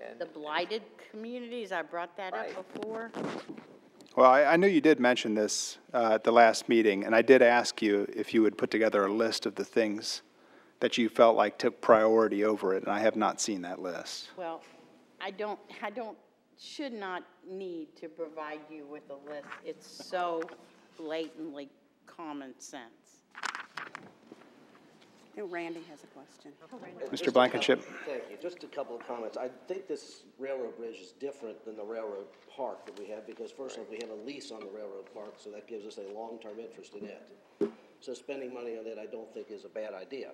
And The blighted communities, I brought that up before. Well, I know you did mention this at the last meeting, and I did ask you if you would put together a list of the things that you felt like took priority over it, and I have not seen that list. Well, should not need to provide you with a list. It's so blatantly common sense. Oh, Randy has a question. Mr. Blankenship. Thank you. Just a couple of comments. I think this railroad bridge is different than the railroad park that we have because, first of all, we have a lease on the railroad park, so that gives us a long-term interest in it. So spending money on it I don't think is a bad idea.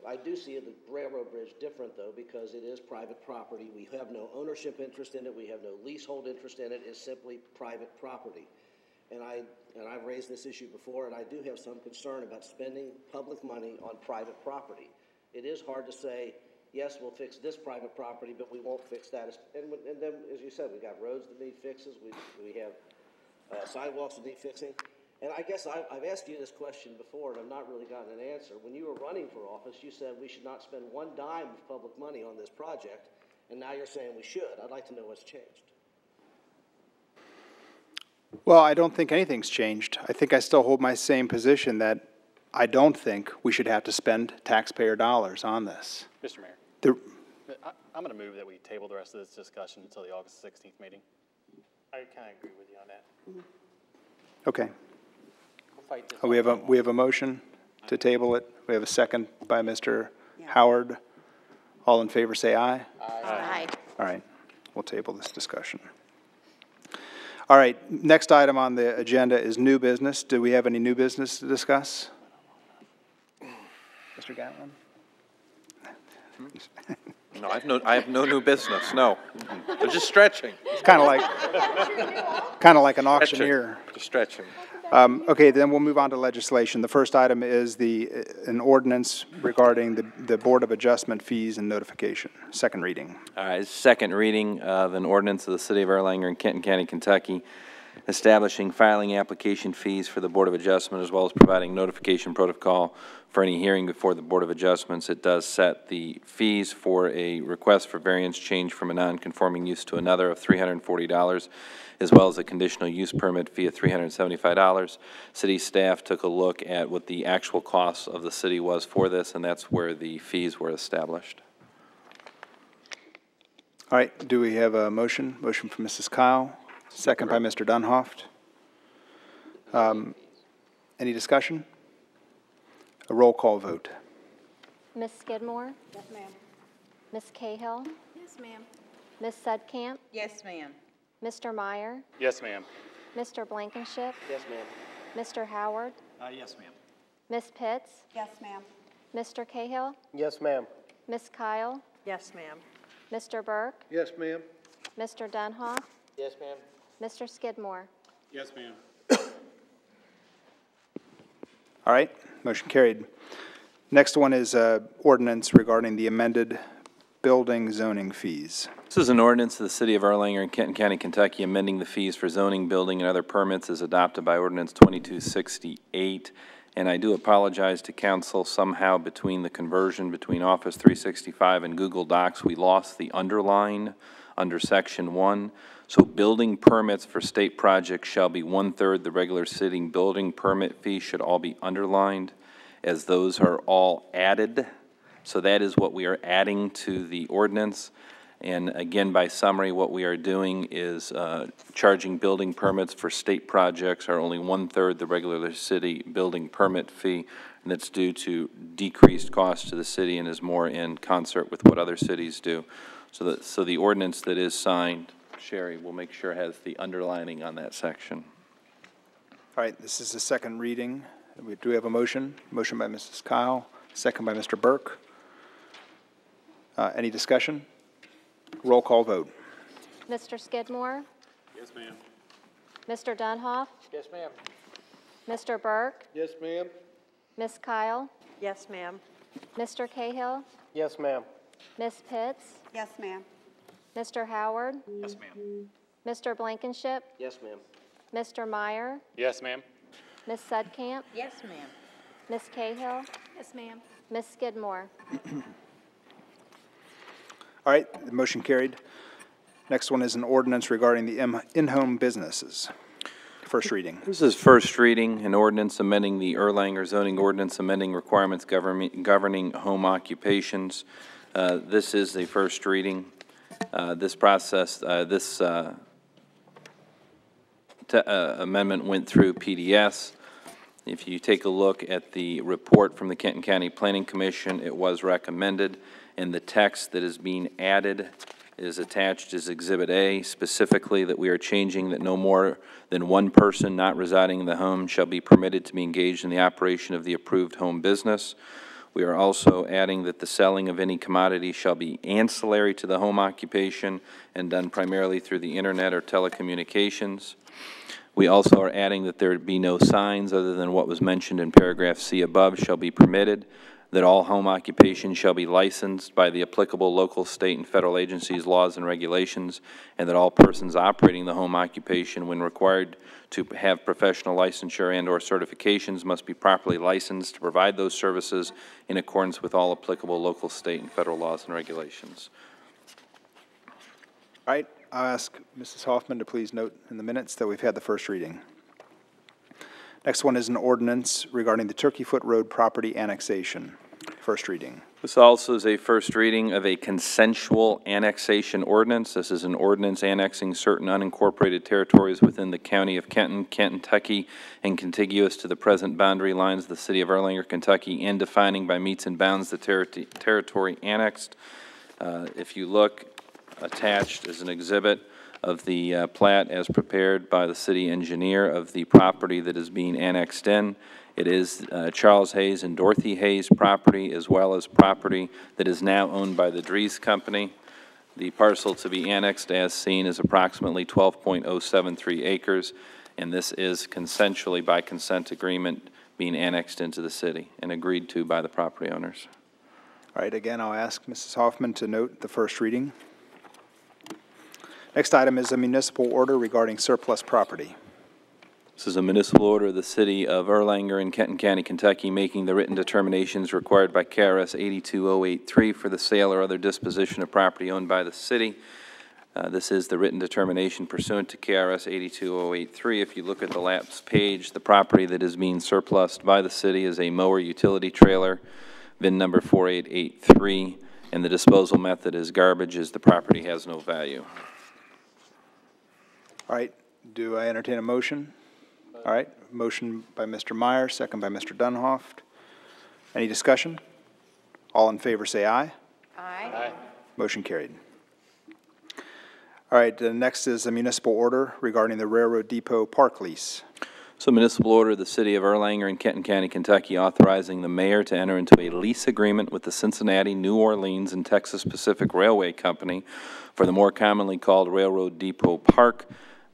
I do see the railroad bridge different, though, because it is private property. We have no ownership interest in it. We have no leasehold interest in it. It's simply private property. And I've raised this issue before, and I do have some concern about spending public money on private property. It is hard to say, yes, we'll fix this private property, but we won't fix that. And then, as you said, we got roads that need fixes. We have sidewalks that need fixing. And I guess I've asked you this question before, and I've not really gotten an answer. When you were running for office, you said we should not spend one dime of public money on this project, and now you're saying we should. I'd like to know what's changed. Well, I don't think anything's changed. I think I still hold my same position that I don't think we should have to spend taxpayer dollars on this. Mr. Mayor, I'm going to move that we table the rest of this discussion until the August 16th meeting. I kind of agree with you on that. Okay. We'll fight this We have a motion to table it. We have a second by Mr. Howard. All in favor say aye. Aye. All right, we'll table this discussion. All right, next item on the agenda is new business. Do we have any new business to discuss? Mr. Gatlin? No, I have no new business, no. They're just stretching. It's kind of like an auctioneer. Just stretching. Okay, then we'll move on to legislation. The first item is an ordinance regarding the Board of Adjustment fees and notification. Second reading. All right, second reading of an ordinance of the City of Erlanger in Kenton County, Kentucky, establishing filing application fees for the Board of Adjustment as well as providing notification protocol for any hearing before the Board of Adjustments. It does set the fees for a request for variance change from a non-conforming use to another of $340, as well as a conditional use permit fee of $375. City staff took a look at what the actual cost of the city was for this, and that's where the fees were established. All right, do we have a motion? Motion from Mrs. Kyle, second by Mr. Dunhoft. Any discussion? A roll call vote. Ms. Skidmore? Yes, ma'am. Ms. Cahill? Yes, ma'am. Ms. Sudkamp? Yes, ma'am. Mr. Meyer? Yes, ma'am. Mr. Blankenship? Yes, ma'am. Mr. Howard? Yes, ma'am. Ms. Pitts? Yes, ma'am. Mr. Cahill? Yes, ma'am. Ms. Kyle? Yes, ma'am. Mr. Burke? Yes, ma'am. Mr. Dunhoff? Yes, ma'am. Mr. Skidmore? Yes, ma'am. All right, motion carried. Next one is ordinance regarding the amended building zoning fees. This is an ordinance of the City of Erlanger in Kenton County, Kentucky, amending the fees for zoning, building, and other permits as adopted by Ordinance 2268. And I do apologize to council, somehow between the conversion between Office 365 and Google Docs, we lost the underline under Section 1. So building permits for state projects shall be 1/3 the regular city building permit fee should all be underlined, as those are all added. So that is what we are adding to the ordinance. And again, by summary, what we are doing is charging building permits for state projects are only 1/3 the regular city building permit fee, and that's due to decreased cost to the city and is more in concert with what other cities do. So the ordinance that is signed, Sherry, will make sure has the underlining on that section. All right, this is the second reading. Do we have a motion? Motion by Mrs. Kyle, second by Mr. Burke. Any discussion? Roll call vote. Mr. Skidmore? Yes, ma'am. Mr. Dunhoff? Yes, ma'am. Mr. Burke? Yes, ma'am. Ms. Kyle? Yes, ma'am. Mr. Cahill? Yes, ma'am. Ms. Pitts? Yes, ma'am. Mr. Howard? Yes, ma'am. Mr. Blankenship? Yes, ma'am. Mr. Meyer? Yes, ma'am. Ms. Sudkamp? Yes, ma'am. Ms. Cahill? Yes, ma'am. Ms. Skidmore? All right, the motion carried. Next one is an ordinance regarding the in-home businesses. First reading. This is first reading, an ordinance amending the Erlanger zoning ordinance, amending requirements governing home occupations. This is the first reading. This amendment went through PDS. If you take a look at the report from the Kenton County Planning Commission, it was recommended, and the text that is being added is attached as Exhibit A, specifically that we are changing that no more than one person not residing in the home shall be permitted to be engaged in the operation of the approved home business. We are also adding that the selling of any commodity shall be ancillary to the home occupation and done primarily through the internet or telecommunications. We also are adding that there be no signs other than what was mentioned in paragraph C above shall be permitted, that all home occupations shall be licensed by the applicable local, state, and federal agencies, laws, and regulations, and that all persons operating the home occupation, when required to have professional licensure and/or certifications, must be properly licensed to provide those services in accordance with all applicable local, state, and federal laws and regulations. All right, I'll ask Mrs. Hoffman to please note in the minutes that we've had the first reading. Next one is an ordinance regarding the Turkey Foot Road property annexation. First reading. This also is a first reading of a consensual annexation ordinance. This is an ordinance annexing certain unincorporated territories within the county of Kenton, Kentucky, and contiguous to the present boundary lines of the city of Erlanger, Kentucky, and defining by metes and bounds the territory annexed. If you look, attached is an exhibit of the plat as prepared by the city engineer of the property that is being annexed in. It is Charles Hayes and Dorothy Hayes property, as well as property that is now owned by the Dries Company. The parcel to be annexed, as seen, is approximately 12.073 acres, and this is consensually, by consent agreement, being annexed into the city and agreed to by the property owners. All right, again, I'll ask Mrs. Hoffman to note the first reading. Next item is a municipal order regarding surplus property. This is a municipal order of the City of Erlanger in Kenton County, Kentucky, making the written determinations required by KRS 82083 for the sale or other disposition of property owned by the city. This is the written determination pursuant to KRS 82083. If you look at the last page, the property that is being surplused by the city is a mower utility trailer, VIN number 4883, and the disposal method is garbage, as the property has no value. All right, do I entertain a motion? All right, motion by Mr. Meyer, second by Mr. Dunhoft. Any discussion? All in favor say aye. Aye. Motion carried. All right, next is a municipal order regarding the Railroad Depot Park lease. So municipal order of the City of Erlanger in Kenton County, Kentucky, authorizing the mayor to enter into a lease agreement with the Cincinnati, New Orleans, and Texas Pacific Railway Company for the more commonly called Railroad Depot Park.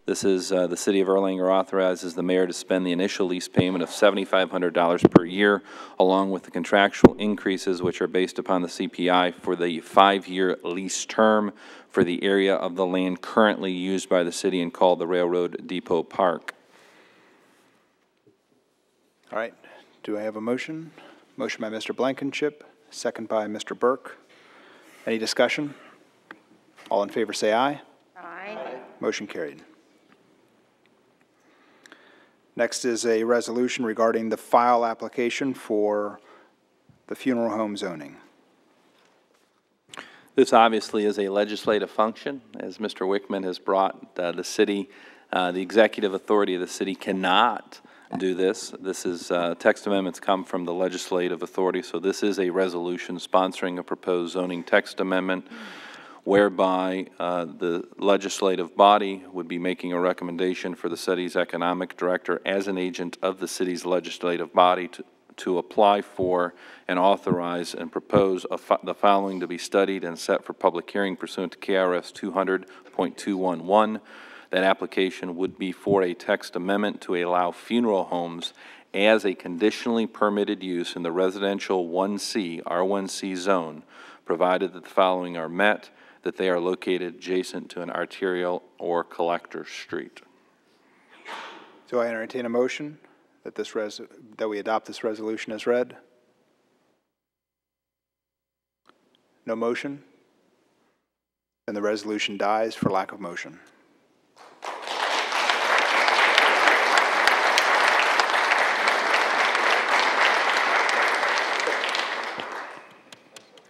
This is the City of Erlanger authorizes the mayor to spend the initial lease payment of $7,500 per year, along with the contractual increases which are based upon the CPI for the 5-year lease term for the area of the land currently used by the city and called the Railroad Depot Park. All right, do I have a motion? Motion by Mr. Blankenship, second by Mr. Burke. Any discussion? All in favor say aye. Aye. Motion carried. Next is a resolution regarding the file application for the funeral home zoning. This obviously is a legislative function. As Mr. Wickman has brought the city, the executive authority of the city cannot do this. This is, text amendments come from the legislative authority, so this is a resolution sponsoring a proposed zoning text amendment whereby the legislative body would be making a recommendation for the city's economic director as an agent of the city's legislative body to apply for and authorize and propose the following to be studied and set for public hearing pursuant to KRS 200.211. That application would be for a text amendment to allow funeral homes as a conditionally permitted use in the residential 1C, R1C zone, provided that the following are met, that they are located adjacent to an arterial or collector street. Do I entertain a motion that that we adopt this resolution as read? No motion? Then the resolution dies for lack of motion.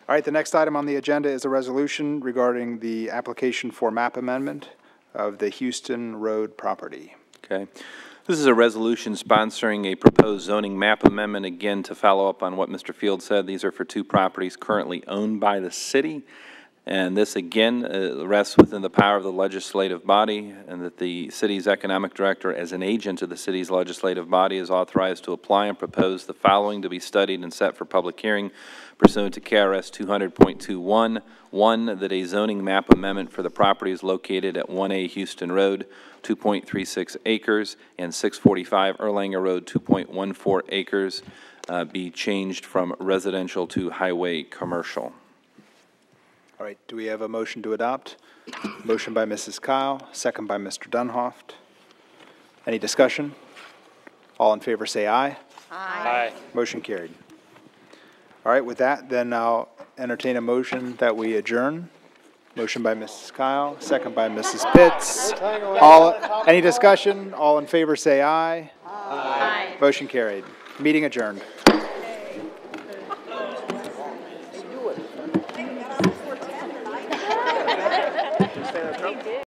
All right, the next item on the agenda is a resolution regarding the application for map amendment of the Houston Road property. Okay. This is a resolution sponsoring a proposed zoning map amendment. Again, to follow up on what Mr. Field said, these are for two properties currently owned by the city. And this, again, rests within the power of the legislative body, and that the city's economic director, as an agent of the city's legislative body, is authorized to apply and propose the following to be studied and set for public hearing pursuant to KRS 200.21. One, that a zoning map amendment for the properties located at 1A Houston Road, 2.36 acres, and 645 Erlanger Road, 2.14 acres, be changed from residential to highway commercial. All right, do we have a motion to adopt? Motion by Mrs. Kyle, second by Mr. Dunhoft. Any discussion? All in favor say aye. Aye. Motion carried. All right, with that, then I'll entertain a motion that we adjourn. Motion by Mrs. Kyle, second by Mrs. Pitts. Any discussion? All in favor say aye. Aye. Motion carried. Meeting adjourned.